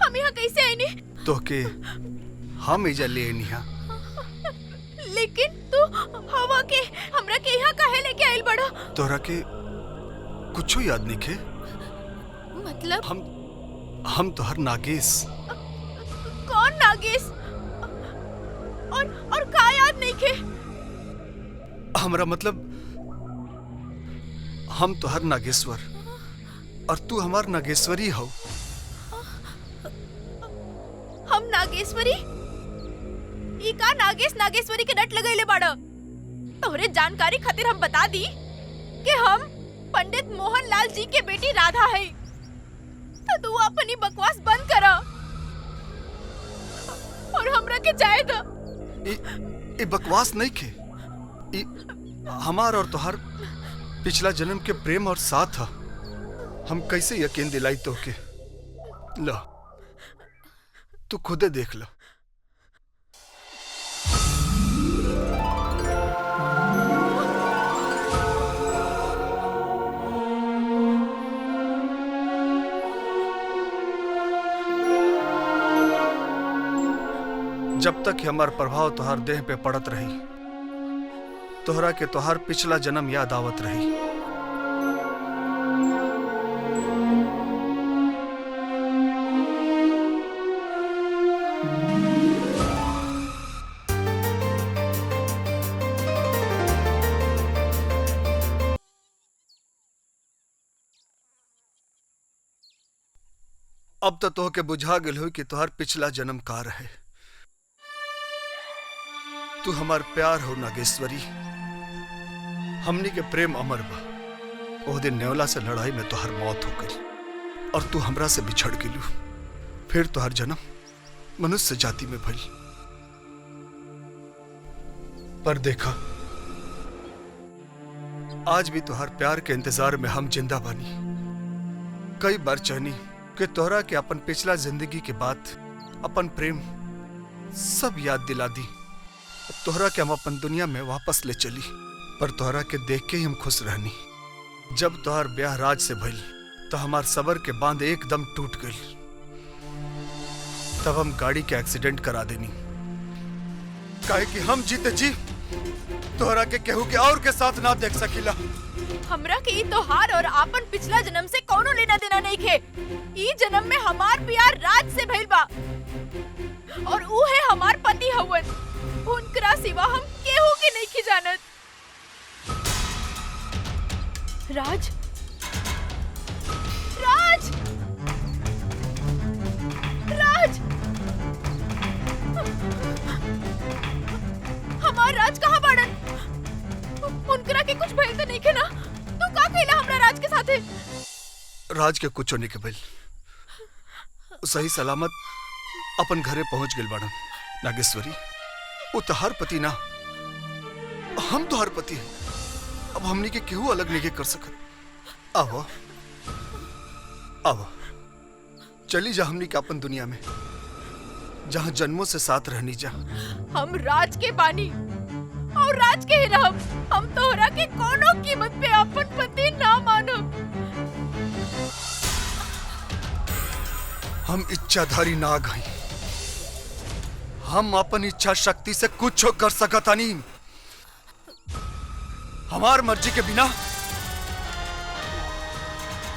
हम यहाँ कैसे आए नहीं? तो के हम इजा ले निहा। लेकिन तू हवा के हमरा के यहाँ काहे लेके आइल बड़ा? तोरा के कुछो याद नहीं खे? मतलब हम तोहर नागेश। कौन नागेश? और का याद नहीं खे? हमरा मतलब हम तोहर नागेश्वर और तू हमार नागेश्वरी हो। हम नागेश्वरी? ई का नागेश नागेश्वरी के नट लगैले बाड़ा? तोहरे जानकारी खातिर हम बता दी कि हम पंडित मोहन लाल जी के बेटी राधा है। तो तू अपनी बकवास बंद करा और हमरा के जाए दा। ई बकवास नहीं खे। ई हमार और तोहर पिछला जन्म के प्रेम और साथ है। हम कैसे यकीन दिलाई तो के? लो, तू खुदे देख लो। जब तक हमार प्रभाव तोहार देह पे पड़त रही, तोहरा के तोहार पिछला जन्म याद आवत रही। अब तो तोहके बुझा गेल हो कि तोहार पिछला जन्म का रहे। तू हमार प्यार हो नागेश्वरी। हमनी के प्रेम अमर बा। ओ दिन नेवला से लड़ाई में तोहर मौत हो गई और तू हमरा से बिछड़ गेलू। फिर तोहर जन्म मनुष्य जाति में भइल। पर देखा, आज भी तोहर प्यार के इंतजार में हम जिंदा बानी। कई बार चाहनी कि तोहरा के अपन पिछला जिंदगी के बाद अपन प्रेम सब याद दिला दी, तोहरा के हम अपन दुनिया में वापस ले चली। पर तोहरा के देख के ही हम खुश रहनी। जब तोहर ब्याह राज से भइल तो हमार सबर के बांध एकदम टूट गई। तब हम गाड़ी के एक्सीडेंट करा देनी, काहे कि हम जीते जी तोहरा के केहू के और के साथ ना देख सकीला। हमरा के ई तोहार और आपन पिछला जन्म से कोनो लेना देना नहीं खे। ई जन्म में हमार प्यार राज से भइल बा और ऊ है हमार पति हवन। उनकरा सिवा हम केहू के नहीं की जानत। राज, राज, राज, हमार राज कहाँ बाड़न? उनकरा के कुछ भइल तो नहीं के ना? तू का कइला हमरा राज के साथे? राज के कुछ होने के भइल, सही सलामत अपन घरे पहुंच गेल बाड़न। नागेश्वरी, वो तोहार पति ना, हम तोहार पति है। अब हमनी के केहू अलग नहीं कर सकत। आओ आओ, चली जा हमनी के अपन दुनिया में, जहां जन्मों से साथ रहनी जा। हम राज के बानी और राज के ही रहब। हम तोहरा के कोनो कीमत पे अपन पति ना मानब। हम इच्छाधारी नाग हई। हम अपन इच्छा शक्ति से कुछ कर सकता नहीं। हमार मर्जी के बिना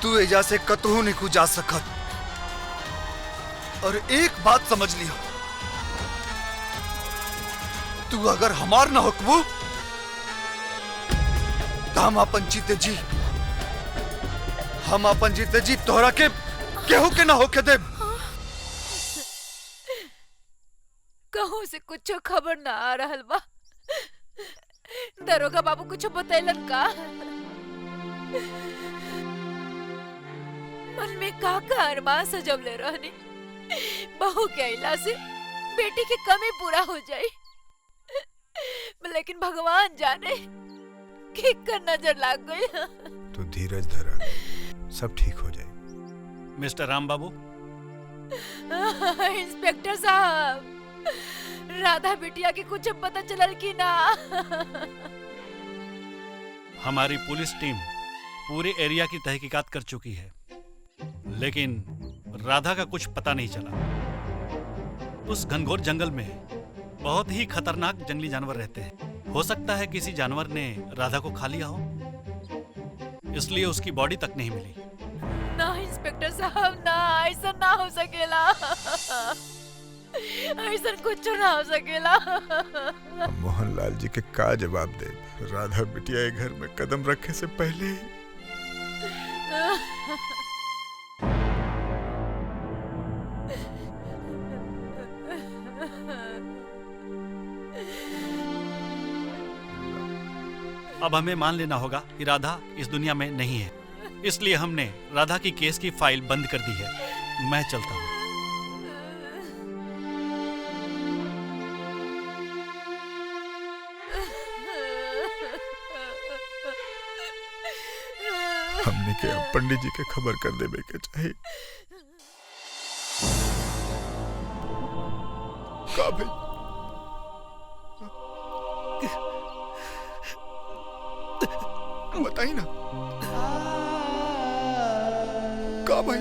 तू एजा से कतहू नहीं जा सकत। और एक बात समझ लिया, तू अगर हमार ना होकबू तो हम अपन जीते जी, हम अपन जीते जी तोहरा के केहू के ना होके दे। कहूं से कुछ खबर ना आ रहल बा। दरोगा बाबू कुछ बतैलन का? मन में का अरमान सजवले रहनी, बहू के अइला से बेटी की कमी पूरा हो जाई। लेकिन भगवान जाने कि कर नजर लाग गई। तो धीरज धरा, सब ठीक हो जाए। मिस्टर राम बाबू। इंस्पेक्टर साहब, राधा बिटिया की कुछ पता चलल कि ना? हमारी पुलिस टीम पूरे एरिया की तहकीकात कर चुकी है, लेकिन राधा का कुछ पता नहीं चला। उस घनघोर जंगल में बहुत ही खतरनाक जंगली जानवर रहते हैं। हो सकता है किसी जानवर ने राधा को खा लिया हो, इसलिए उसकी बॉडी तक नहीं मिली। ना इंस्पेक्टर साहब, ना, ऐसा ना हो सकेला। ऐसा कुछ ना हो सकेला। मोहनलाल जी के का जवाब दे? राधा बिटिया घर में कदम रखे से पहले ही अब हमें मान लेना होगा कि राधा इस दुनिया में नहीं है, इसलिए हमने राधा की केस की फाइल बंद कर दी है। मैं चलता हूँ। हमने के अब पंडित जी के खबर कर देवे के चाहिए। का भाई? बताई ना का भाई?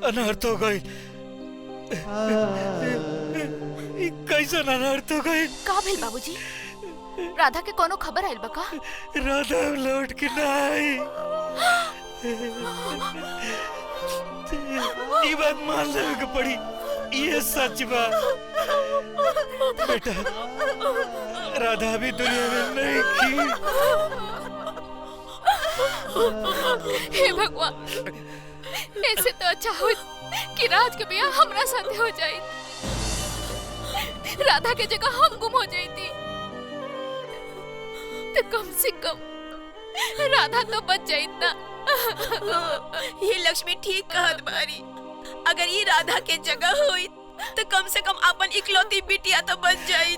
अनर्थ हो गई। कैसे अनर्थ हो गई? का भेल बाबूजी? राधा के कोनो खबर आइल बा का? राधा लौट के ना आई। ये बात मान लेवे के पड़ी, ये सच बा। बेटा, राधा भी दुनिया में नहीं थी। हे भगवान, ऐसे तो अच्छा हो कि राज के बिया हमरा साथे हो जाई, राधा के जगह हम गुम हो जाती, तो कम से कम राधा तो बच जाई ना। ये लक्ष्मी ठीक कहत बारी, अगर ये राधा के जगह हुई तो कम से कम अपन इकलौती बिटिया तो बच जाई।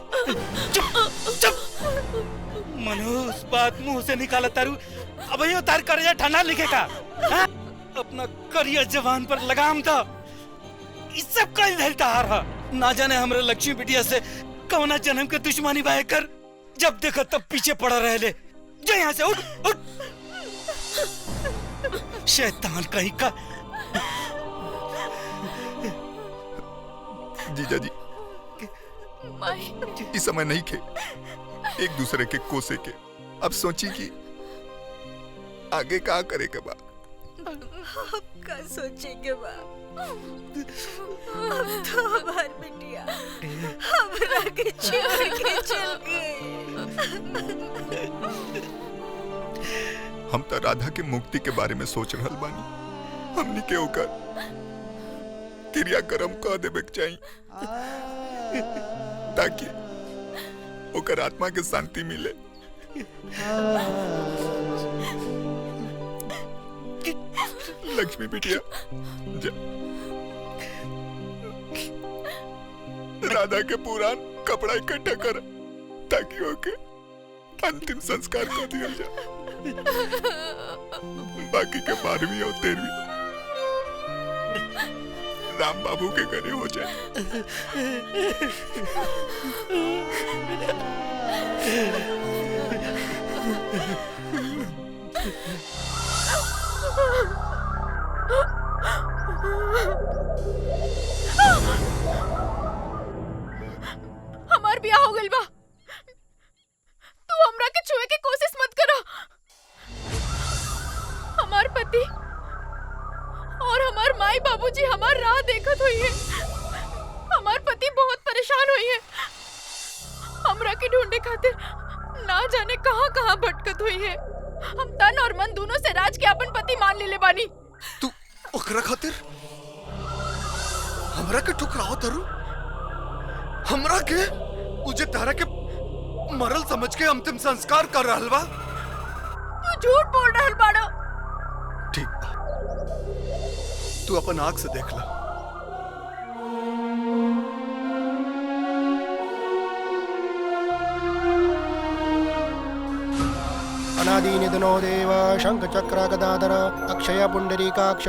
मनोज, बात मुंह से निकाला तारू, अब यो तार करिया ठंडा लिखेगा। हाँ? अपना करिया जवान पर लगाम था, इस सब का धैर्य हारा। ना जाने हमरे लक्ष्मी बिटिया से कौना जन्म के दुश्मनी बाय कर, जब देखा तब पीछे पड़ा रह ले। जा यहाँ से, उठ उठ। शैतान कहीं का। जीजा जी, इस समय नहीं खे एक दूसरे के कोसे के। अब सोची कि आगे क्या करे के बाद। अब क्या सोचेंगे बा? अब तो हमार बिटिया हमरा के छोड़ के चल गई। हम तो राधा के मुक्ति के बारे में सोच रहल बानी। हमनी के ओकर क्रियाक्रम कह देवे के चाहिए, ताकि ओकर आत्मा के शांति मिले। लक्ष्मी बिटिया, राधा के पुरान कपड़ा इकट्ठा कर, ताकि ओके अंतिम संस्कार कर दिया जाए। बाकी के 12वीं और 13वीं राम बाबू के घरे हो जाए। हमार बियाह हो गइल बा, तू हमरा के छुए के कोशिश मत करो। हमार पति और हमार माई बाबूजी हमार राह देखत हुई है। हमार पति बहुत परेशान हुई है, हमरा के ढूंढे खातिर ना जाने कहां कहां भटकत हुई है। हम तन और मन दोनों से राज के अपन पति मान लेले बानी। तू ओकरा खातिर हमरा के ठुकराव तरू? हमरा के उजे तारा के मरल समझ के अंतिम संस्कार कर रहल बा? तू झूठ बोल रहल बाड़ो। ठीक बा, तू अपन आँख से देख ला। अनादि निधनो देव शंख चक्र गदाधर अक्षय पुंडरीकाक्ष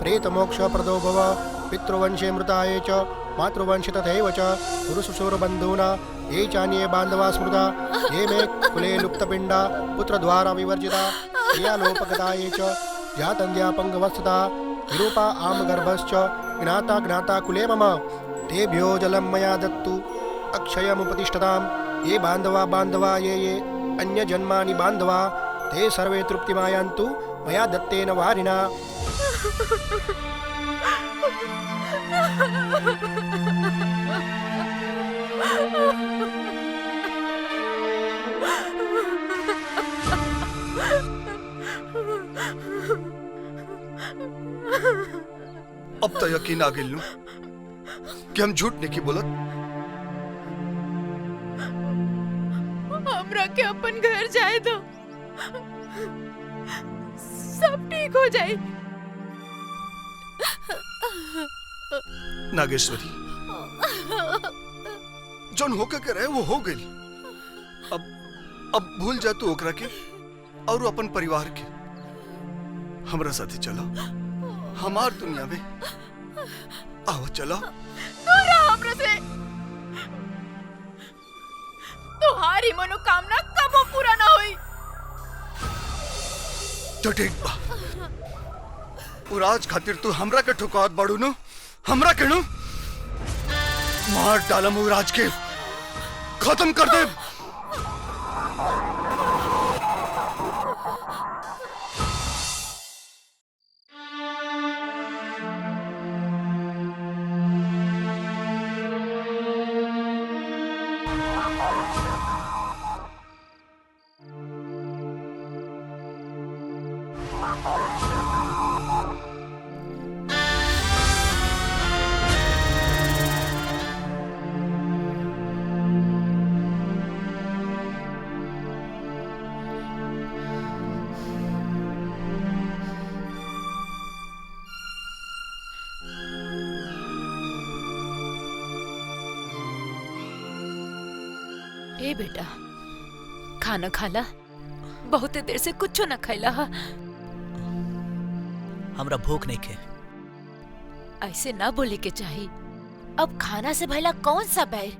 प्रेत मोक्ष प्रदो भव पितृवंशे मृताये च मातृवंशे तथैव च पुरुषशूर बंधूना ये चान्ये बांधवा स्मृता ये मे कुले लुप्तपिंडा पुत्रद्वारा विवर्जिता क्रियालोपगताये च जातन्ध्यापंगवस्थिता विरूपा आमगर्भश्च ज्ञाता ज्ञाता कुले मम तेभ्यो जलं मया दत्तु अक्षयमुपतिष्ठतां ये बांधवा ये अन्य जन्मानि बांधवा ते सर्वे तृप्तिमायान्तु मया दत्तेन वारिना। अब तो यकीन आ गइल कि हम झूठ नहीं बोलत। हमरा के अपन घर जाए दो, सब ठीक हो जाए। नागेश्वरी, जोन होके के रहे वो हो गई। अब भूल जा तू ओकरा के और अपन परिवार के। हमरा साथे चला, हमार दुनिया में आओ चलो। दूर रहो हमरे से। तुम्हारी मनोकामना कबो पूरा ना हुई। तो ठीक बा, राज खातिर तू हमरा के ठुकावत बाड़ू नु, हमरा के नु मार डालम राज के, खत्म कर दे। ए बेटा, खाना खाला, बहुत देर से कुछ न खैला हा। हमरा भूख नहीं खे। ऐसे ना बोले के चाहिए। अब खाना से भला कौन सा बैर?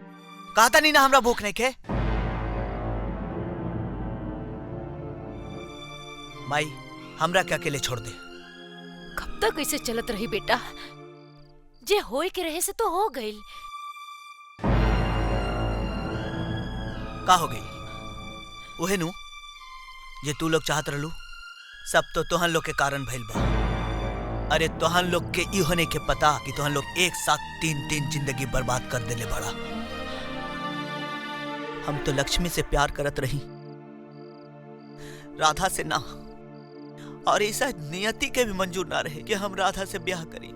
कहता नहीं ना हमरा भूख नहीं खे। माई, हमरा के अकेले छोड़ दे। कब तक ऐसे चलत रही बेटा? जे होए के रहे से तो हो गई। का हो गई? उहे नु जे तू लोग चाहत रहलू, सब तो तोहन लोग के कारण भइल बा। अरे तोहन लोग के ई होने के पता कि तोहन लोग एक साथ 3 जिंदगी बर्बाद कर देले बड़ा। हम तो लक्ष्मी से प्यार करत रही, राधा से ना। और ऐसा नियति के भी मंजूर ना रहे कि हम राधा से ब्याह करी।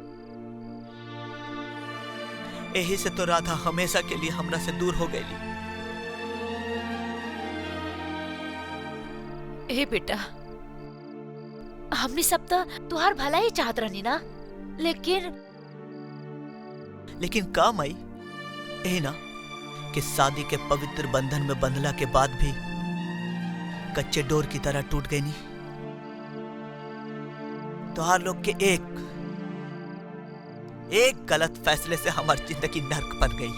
यही से तो राधा हमेशा के लिए हमरा से दूर हो गई। ए बेटा, हमने सब तो तुहार भला ही चाहत रहनी ना, लेकिन का माई? यही ना कि शादी के पवित्र बंधन में बंधला के बाद भी कच्चे डोर की तरह टूट गई नी। तुहार लोग के एक गलत फैसले से हमारी जिंदगी नर्क बन गई।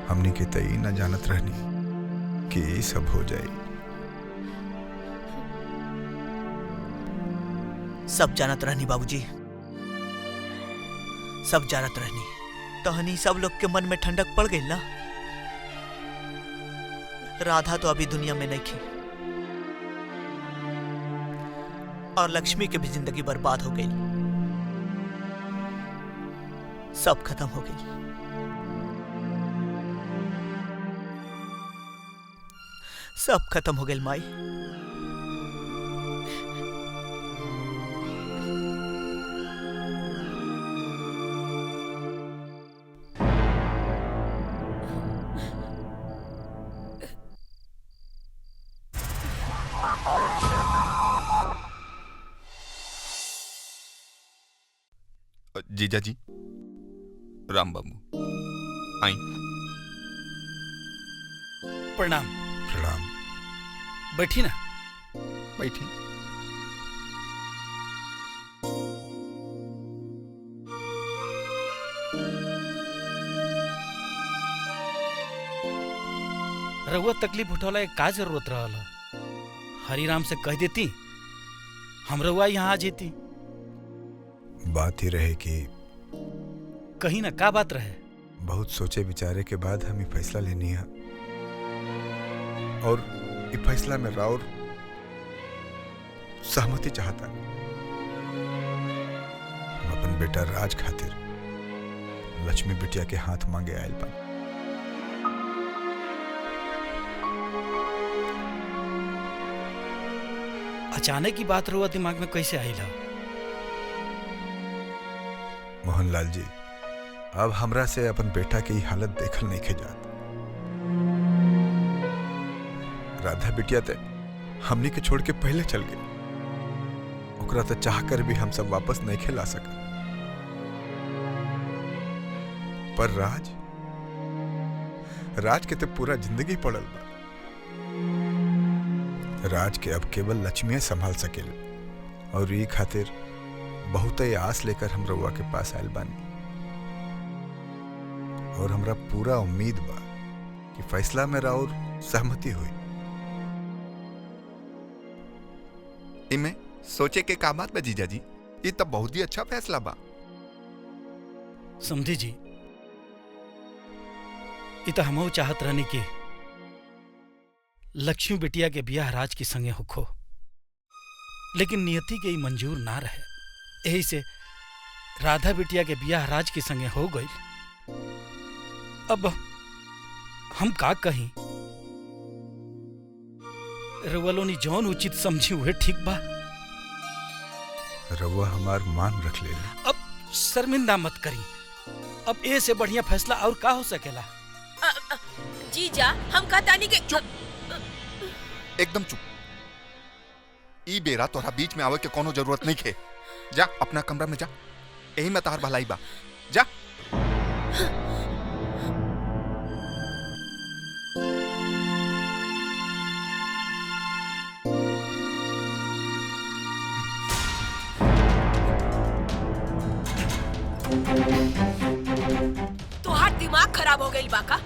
हमनी के तई न जानत रहनी कि ये सब हो जाए। सब जानत रहनी बाबूजी, सब जानत रहनी। तहनी सब लोग के मन में ठंडक पड़ गई ना। राधा तो अभी दुनिया में नहीं थी और लक्ष्मी की भी जिंदगी बर्बाद हो गई। सब खत्म हो गई। सब खत्म हो गई माई। जीजा जी, राम बाबू, आई। प्रणाम। प्रणाम। बैठी ना। बैठी। रहुआ तकलीफ उठौला का जरूरत रहा? हरिराम से कह देती, हम रहुआ यहाँ आ जेती। बात ही रहे कि कहीं ना का बात रहे। बहुत सोचे विचारे के बाद हम ये फैसला लेनी है और ये फैसला में राउर सहमति चाहता। हम अपन बेटा राज खातिर लक्ष्मी बिटिया के हाथ मांगे आयल बा। अचानक की बात रहुआ दिमाग में कैसे आइला? मोहनलाल जी, अब हमरा से अपन बेटा की हालत देखल नहीं खे जात। राधा बिटिया ते हमनी के छोड़ के पहले चल गई। ओकरा तो चाह कर भी हम सब वापस नहीं खिला सका। पर राज के तो पूरा जिंदगी पड़ल बा। राज के अब केवल लक्ष्मी संभाल सकेल और ये खातिर बहुत ही आस लेकर हम रउआ के पास आयल बानी और हमरा पूरा उम्मीद बा कि फैसला में राउर सहमति हुई। इमे सोचे के का बात बा जीजा जी, ये तो बहुत ही अच्छा फैसला बा। समझी जी, ये तो हमहू चाहत रहनी कि लक्ष्मी बिटिया के बियाह राज के संगे होखो, लेकिन नियति के ही मंजूर ना रहे। यही से राधा बिटिया के बियाह राज के संगे हो गई। अब हम का कहीं, रउलोनी जौन उचित समझी हुए ठीक बा। रउआ हमार मान रख ले। अब शर्मिंदा मत करी, अब ए से बढ़िया फैसला और का हो सकेला। जीजा हम कहतानी के चुप, एकदम चुप। ई बेरा तोरा बीच में आवे के कोनो जरूरत नहीं है। जा अपना कमरा में जा, यही में तार भलाई बा। जा। तोहार दिमाग खराब हो गइल बा का?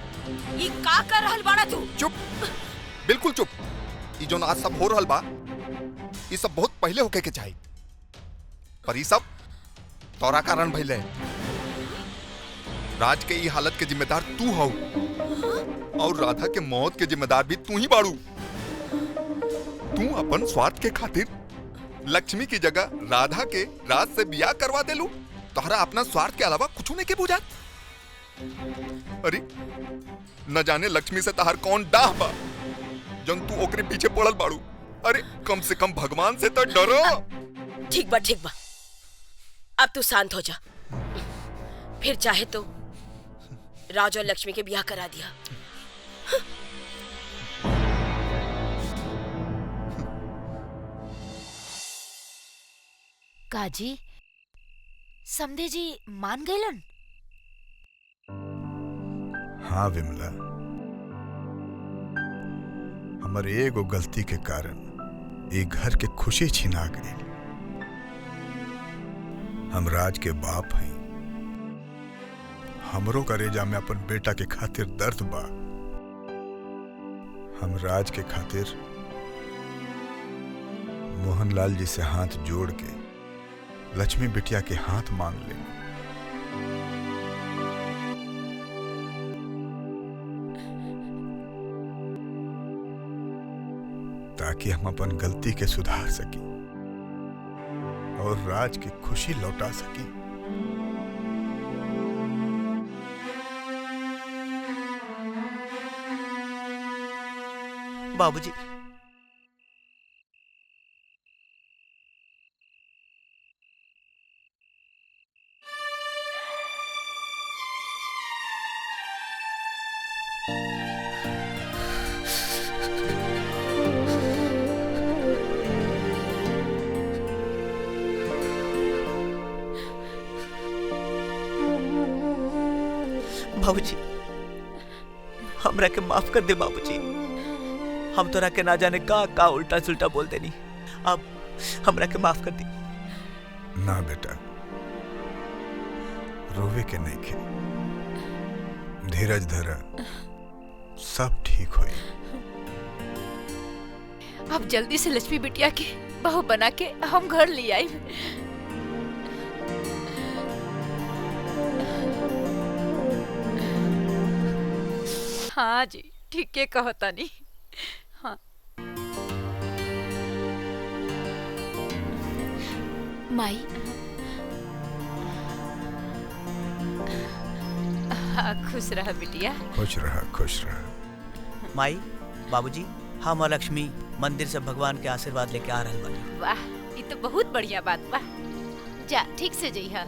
ई का कर रहल बाड़ा तू? चुप, बिल्कुल चुप। ई जो आज सब हो रहल बा, ये सब बहुत पहले होके के चाहिए, पर ये सब तोरा कारण भइले। राज के ई हालत के जिम्मेदार तू हो और राधा के मौत के जिम्मेदार भी तू ही बाड़ू। तू अपन स्वार्थ के खातिर लक्ष्मी की जगह राधा के राज से बियाह करवा देलू। तोहरा अपना स्वार्थ के अलावा कुछ नहीं के बुझात। अरे न जाने लक्ष्मी से तहार कौन डाह बा जन तू ओकरे पीछे पड़ल बाड़ू। अरे कम से कम भगवान से तो डरो। ठीक बा ठीक बा, अब तू शांत हो जा। फिर चाहे तो राज और लक्ष्मी के ब्याह करा दिया। काजी समधे जी मान गइलन? हाँ विमला, हमारे एगो गलती के कारण ये घर के खुशी छिना गई। हम राज के बाप हैं, हमरो करेजा में अपन बेटा के खातिर दर्द बा। हम राज के खातिर मोहनलाल जी से हाथ जोड़ के लक्ष्मी बिटिया के हाथ मांग लेंगे। ताकि हम अपन गलती के सुधार सकी और राज की खुशी लौटा सकी। बाबूजी, बाबूजी हमरा के माफ कर दे बाबूजी। हम तोरा के ना जाने का उल्टा सुल्टा बोल देनी। अब हमरा के माफ कर दी। ना बेटा, रोवे के नहीं खे, धीरज धरा, सब ठीक होई। अब जल्दी से लक्ष्मी बिटिया के बहू बना के हम घर ले आई। हाँ जी, ठीक है कहता नहीं। हाँ माई, खुश रह बिटिया। खुश रहा, खुश रहा। माई, बाबूजी, हम और लक्ष्मी मंदिर से भगवान के आशीर्वाद लेके आ रहे बानी। वाह, ये तो बहुत बढ़िया बात बा। जा ठीक से जइहा।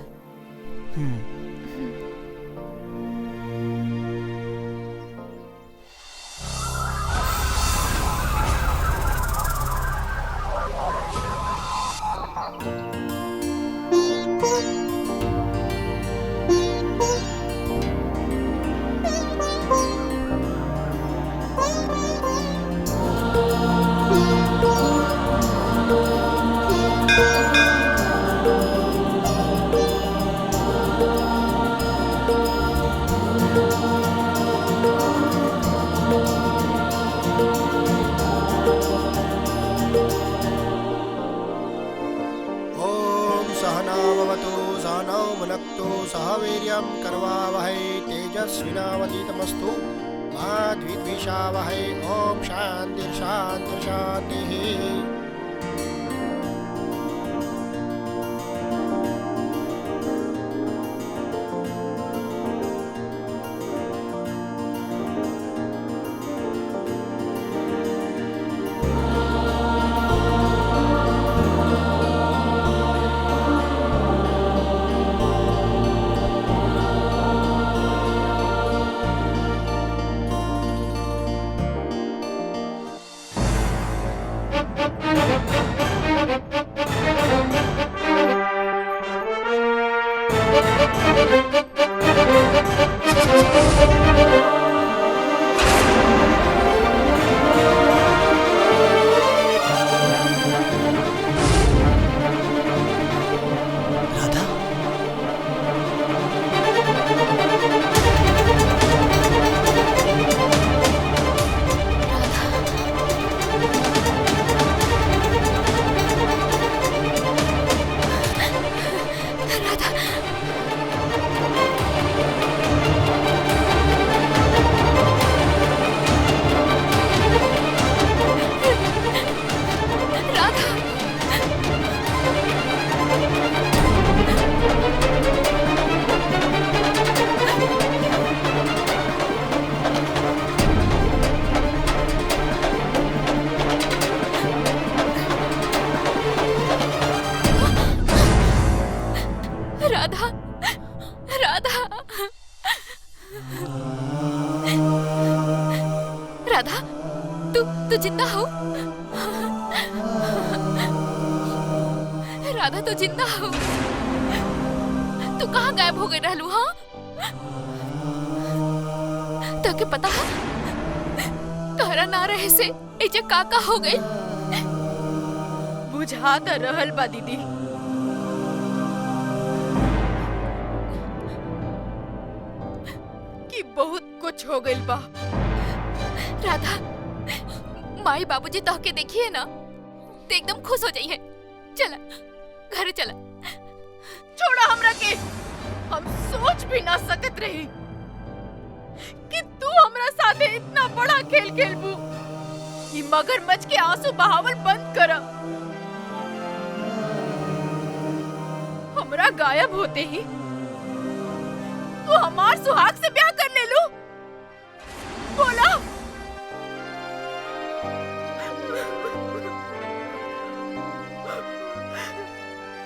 तत्सवितुर्वरेण्यं कर्वावहै तेजस्विनावतीतमस्तु मा द्विद्विषावहै ओम शांति शांति शांति। राधा, तू जिंदा हो? राधा तू जिंदा हो? तू कहाँ गायब हो गई रहलू? हाँ, ताके पता है तोहरा ना रहे से एजे काका हो गई। बुझा त रहल बा दीदी, कि बहुत कुछ हो गइल बा। राधा, माई बाबूजी तोहके देखिए ना तो एकदम खुश हो जाइए। चला घर चला। छोड़ा हमरा के, हम सोच भी ना सकत रही कि तू हमरा साथे इतना बड़ा खेल खेलबू। ये मगरमच्छ के आंसू बहावल बंद कर। हमरा गायब होते ही तू हमार सुहाग से ब्याह कर ले लू। बोला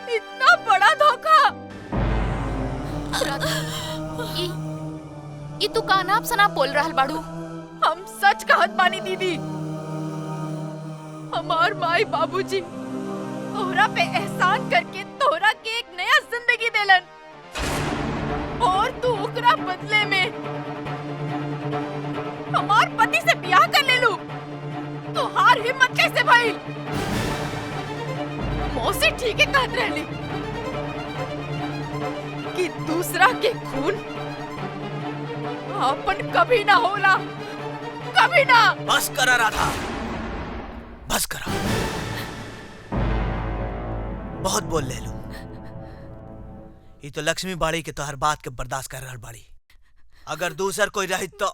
इतना बड़ा धोखा। राधा, ये तू कानाप सनाप बोल रहल बाड़ू। हम सच कहत बानी दीदी, हमार माई बाबूजी तोहरा पे एहसान करके तोहरा के एक नया जिंदगी देलन, और तू ओकरा बदले में हमार पति से ब्याह कर ले लू। तोहार हिम्मत कैसे भाई? मौसी ठीक है कहत रहली कि दूसरा के खून अपन कभी ना होला, कभी ना। बस करा राधा, बस करा। बहुत बोल ले लू। ये तो लक्ष्मी बाड़ी के तो हर बात के बर्दाश्त कर रहल बाड़ी। अगर दूसर कोई रही तो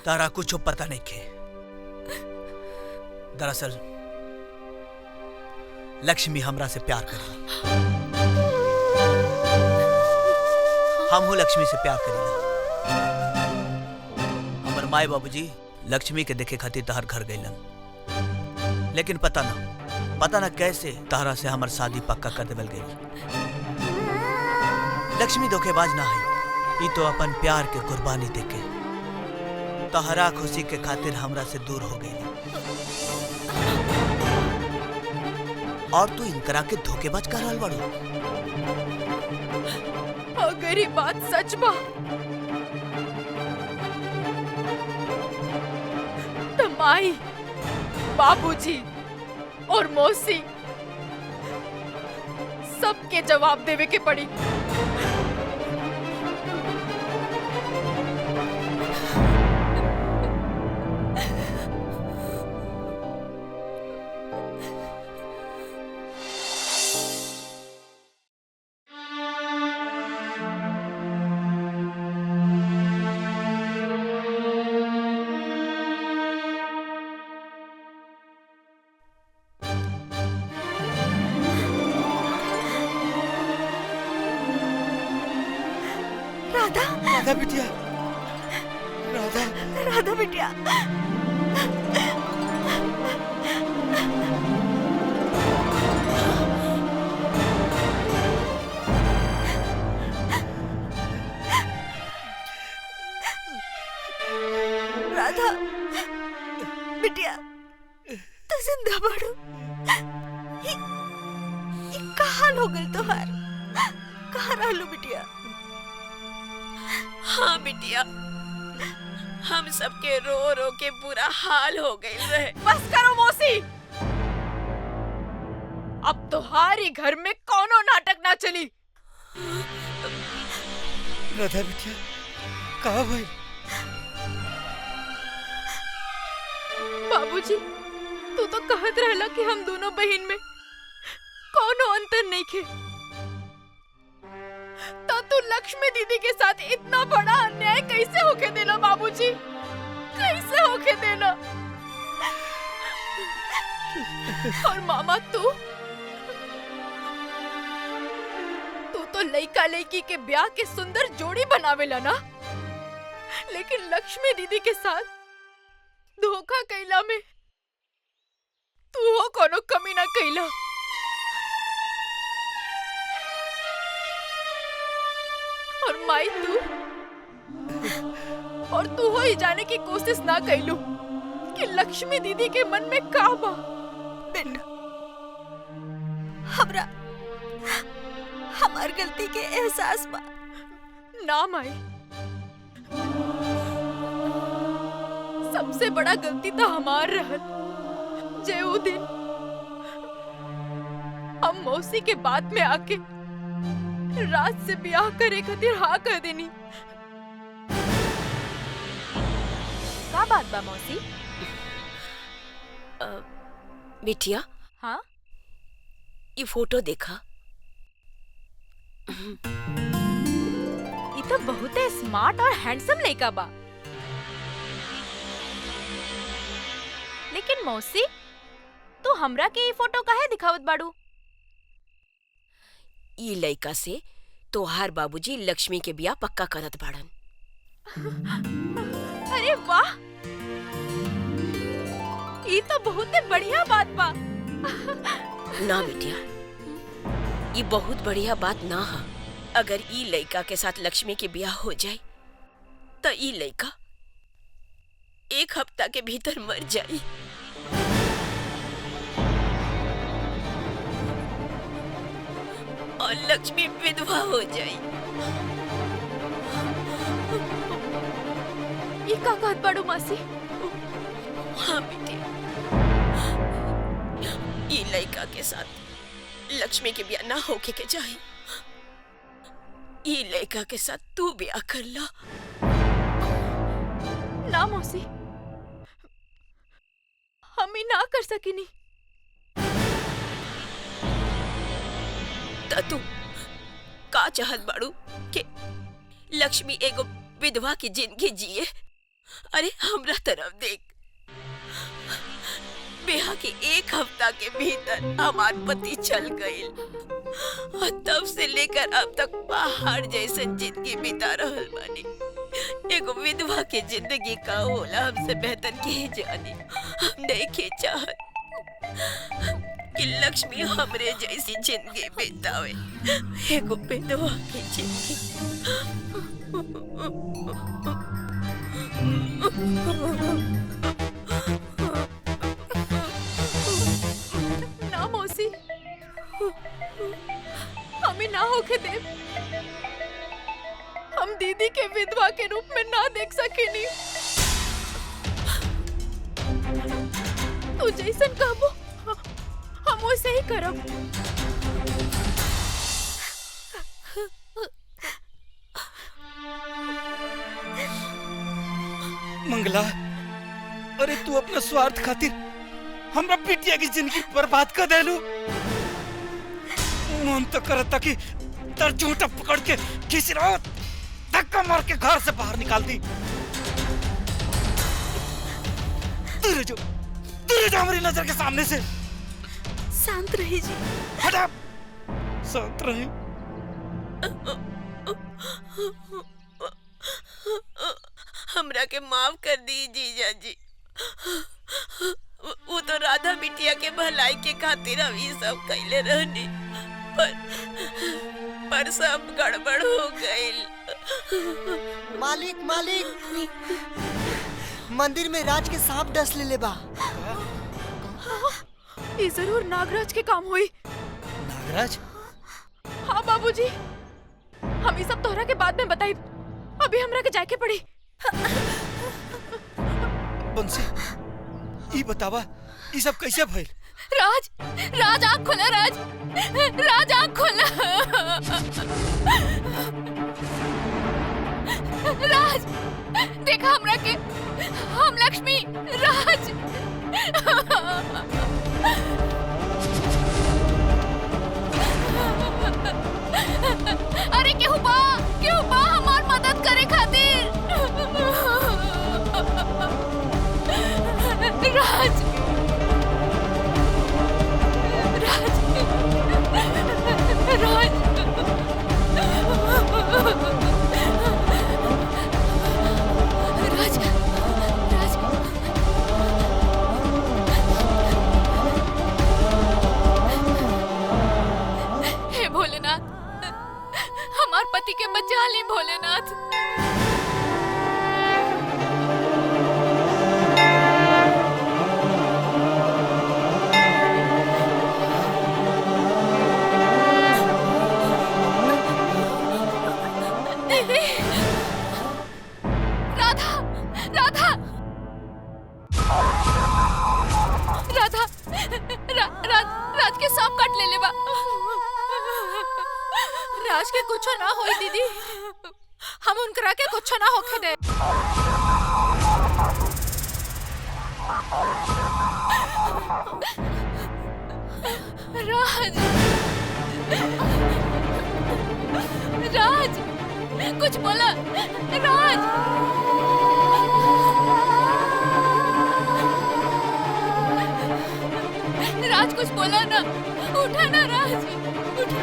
तारा कुछ पता नहीं खे। दरअसल लक्ष्मी हमरा से प्यार करेली। हम हूँ लक्ष्मी से प्यार करेला। हमर माई बाबूजी लक्ष्मी के देखे खातिर तहर घर गईलन, लेकिन पता ना कैसे तहरा से हमर शादी पक्का कर देवल गई। लक्ष्मी धोखेबाज ना है, ये तो अपन प्यार के कुर्बानी देके तहरा खुशी के खातिर हमरा से दूर हो गई। और तू इनकरा के धोखेबाज कर रहल बाड़ू। अगर ये बात सच बा तो माई, बाबूजी और मौसी सबके जवाब देवे के पड़ी। राधा बिटिया, राधा, राधा बिटिया। राधा बिटिया, तू जिंदा बाड़ू। ये कहाँ हो गई तोहार? कहाँ रहलू बिटिया? हाँ बिटिया, हम सबके रो रो के बुरा हाल हो गए रहे। बस करो मौसी, अब तुम्हारी घर में कौनो नाटक ना चली। राधा बिटिया, कहाँ भाई? बाबूजी, तू तो कहत रहला कि हम दोनों बहन में कौनो अंतर नहीं खे, तो तू लक्ष्मी दीदी के साथ इतना बड़ा अन्याय कैसे होके देला बाबूजी? कैसे होके देला? और मामा, तू तो लइका लइकी के ब्याह के सुंदर जोड़ी बनावेला ना, लेकिन लक्ष्मी दीदी के साथ धोखा कैला में तू हो कोनो कमी ना कैला। और माई, तू हो ही जाने की कोशिश ना कैलू कि लक्ष्मी दीदी के मन में का बा। बेटा, हमरा हमार गलती के एहसास बा ना माई। सबसे बड़ा गलती तो हमार रहल, जे वो दिन हम मौसी के बाद में आके रात से ब्याह करे खातिर हाँ कर देनी। का बात बा मौसी? बिटिया, हाँ, ये फोटो देखा। ये तो बहुत स्मार्ट और हैंडसम लड़का बा। लेकिन मौसी, तू हमरा के ये फोटो काहे दिखावत बाड़ू? ये लड़का से तोहार बाबूजी लक्ष्मी के ब्याह पक्का करत बाड़न। अरे वाह, ये तो बहुत बढ़िया बात बा। ना बिटिया, ये बहुत बढ़िया बात ना है। अगर ई लड़का के साथ लक्ष्मी के ब्याह हो जाए तो ई लड़का 1 हफ्ता के भीतर मर जाए। और लक्ष्मी विधवा हो जाए। ये का कहत बाड़ू मासी? हाँ बेटी, ये लड़का के साथ लक्ष्मी के ब्याह ना होके के चाहिए। ये लड़का के साथ तू ब्याह कर ला। ना मौसी, हम ही ना कर सकिनी। तू का चाहत बाड़ू कि लक्ष्मी एगो विधवा की जिंदगी जिए? अरे हमरा तरफ देख, ब्याह के 1 हफ्ता के भीतर हमार पति चल गईल और तब से लेकर अब तक पहाड़ जैसन जिंदगी बिता रहल बानी। एगो विधवा के जिंदगी का होला हमसे बेहतर के जाने। हम नहीं के चाहत कि लक्ष्मी हमरे जैसी जिंदगी बितावे, एगो विधवा की जिंदगी। ना मौसी, हमें ना होके दे। हम दीदी के विधवा के रूप में ना देख सकेनी। तू जैसन कहबो हम वैसे ही करब। मंगला, अरे तू अपना स्वार्थ खातिर हमरा बिटिया की जिंदगी बर्बाद कर देलू। मन तो करता कि तर जूता पकड़ के घिसरा धक्का मार के घर से बाहर निकाल दी। दूर जो हमारी नजर के सामने से। शांत रही जी। हटा, शांत रही। हमरा के माफ कर दी जीजा जी। वो तो राधा बिटिया के भलाई के खातिर हम ये सब कैले रहनी, पर सब गड़बड़ हो गई। मालिक मालिक, मंदिर में राज के सांप डस ले बा। ये जरूर नागराज के काम हुई। नागराज? हाँ बाबूजी, हम ये सब तोहरा के बाद में बताई, अभी हमरा के जाके पड़ी। बंसी, ई बतावा ई सब कैसे भइल? राज, राज आँख खोला, राज, राज आँख खोला। राज, देखा हमरा के, हम लक्ष्मी, राज। अरे केहू बा हमार मदद करे खातिर। राज, राज, राज, राज, राज। हे भोलेनाथ, हमार पति के बचा ली भोलेनाथ। राज के सांप काट ले बा। राज के कुछ ना होई दीदी, हम उनकरा के कुछ ना होखे दे। राज, राज, कुछ बोला, राज। राज कुछ बोला ना, उठा ना राज, उठा।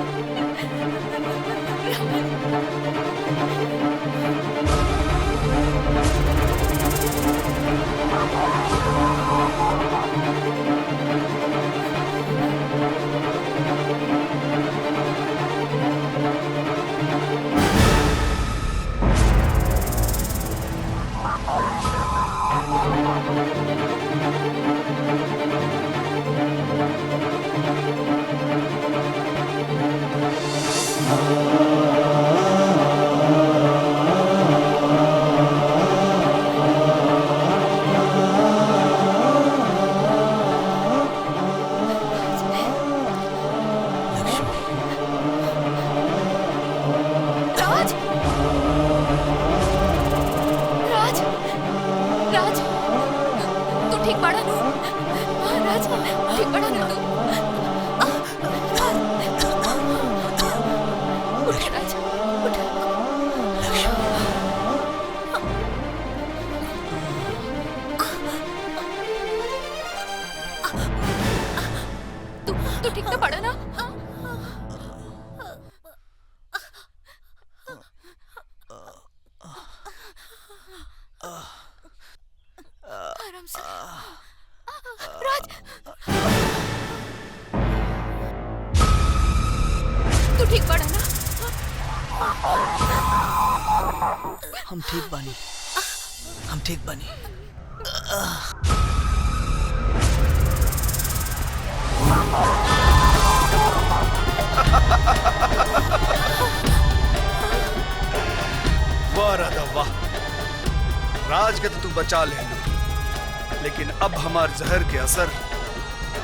तू ठीक तो पड़ा ना? आराम से। राज, तू ठीक पड़ा ना? हम ठीक बानी, हम ठीक बानी। वाह राधा वाह, राज के तो तू बचा ले, लेकिन अब हमार जहर के असर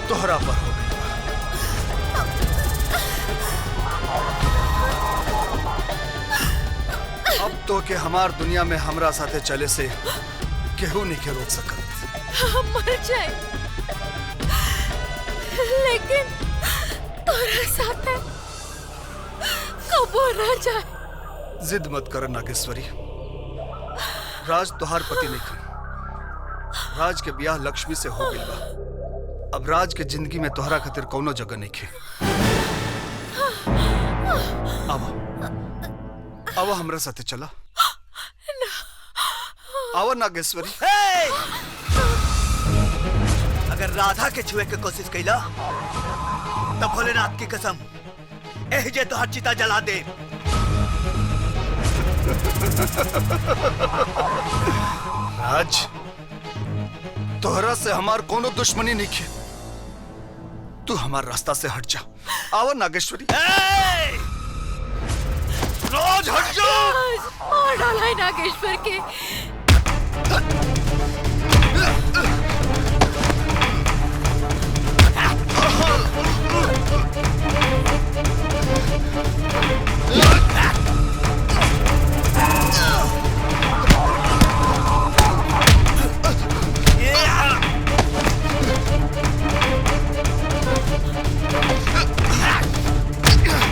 तोहरा पर हो गई। अब तो के हमार दुनिया में हमरा साथे चले से केहू नहीं के रोक सकत। हम मर जाए, लेकिन तोरा साथे कबो न जाए। जिद मत कर नागेश्वरी, राज तोहार पति नहीं खन। राज के ब्याह लक्ष्मी से हो गई बा। अब राज के जिंदगी में तोहरा खातिर कौनो जगह नहीं खे। अब हमरा साथे चला। आवा नागेश्वरी। अगर राधा के छुए के कोशिश कैला तब भोलेनाथ की कसम एह जे तोहर चिता जला दे। राज, तोहरा से हमार कोनो दुश्मनी नहीं है। तू हमार रास्ता से हट जा। आवा नागेश्वरी। राज हट जा। मार डाला है नागेश्वर के।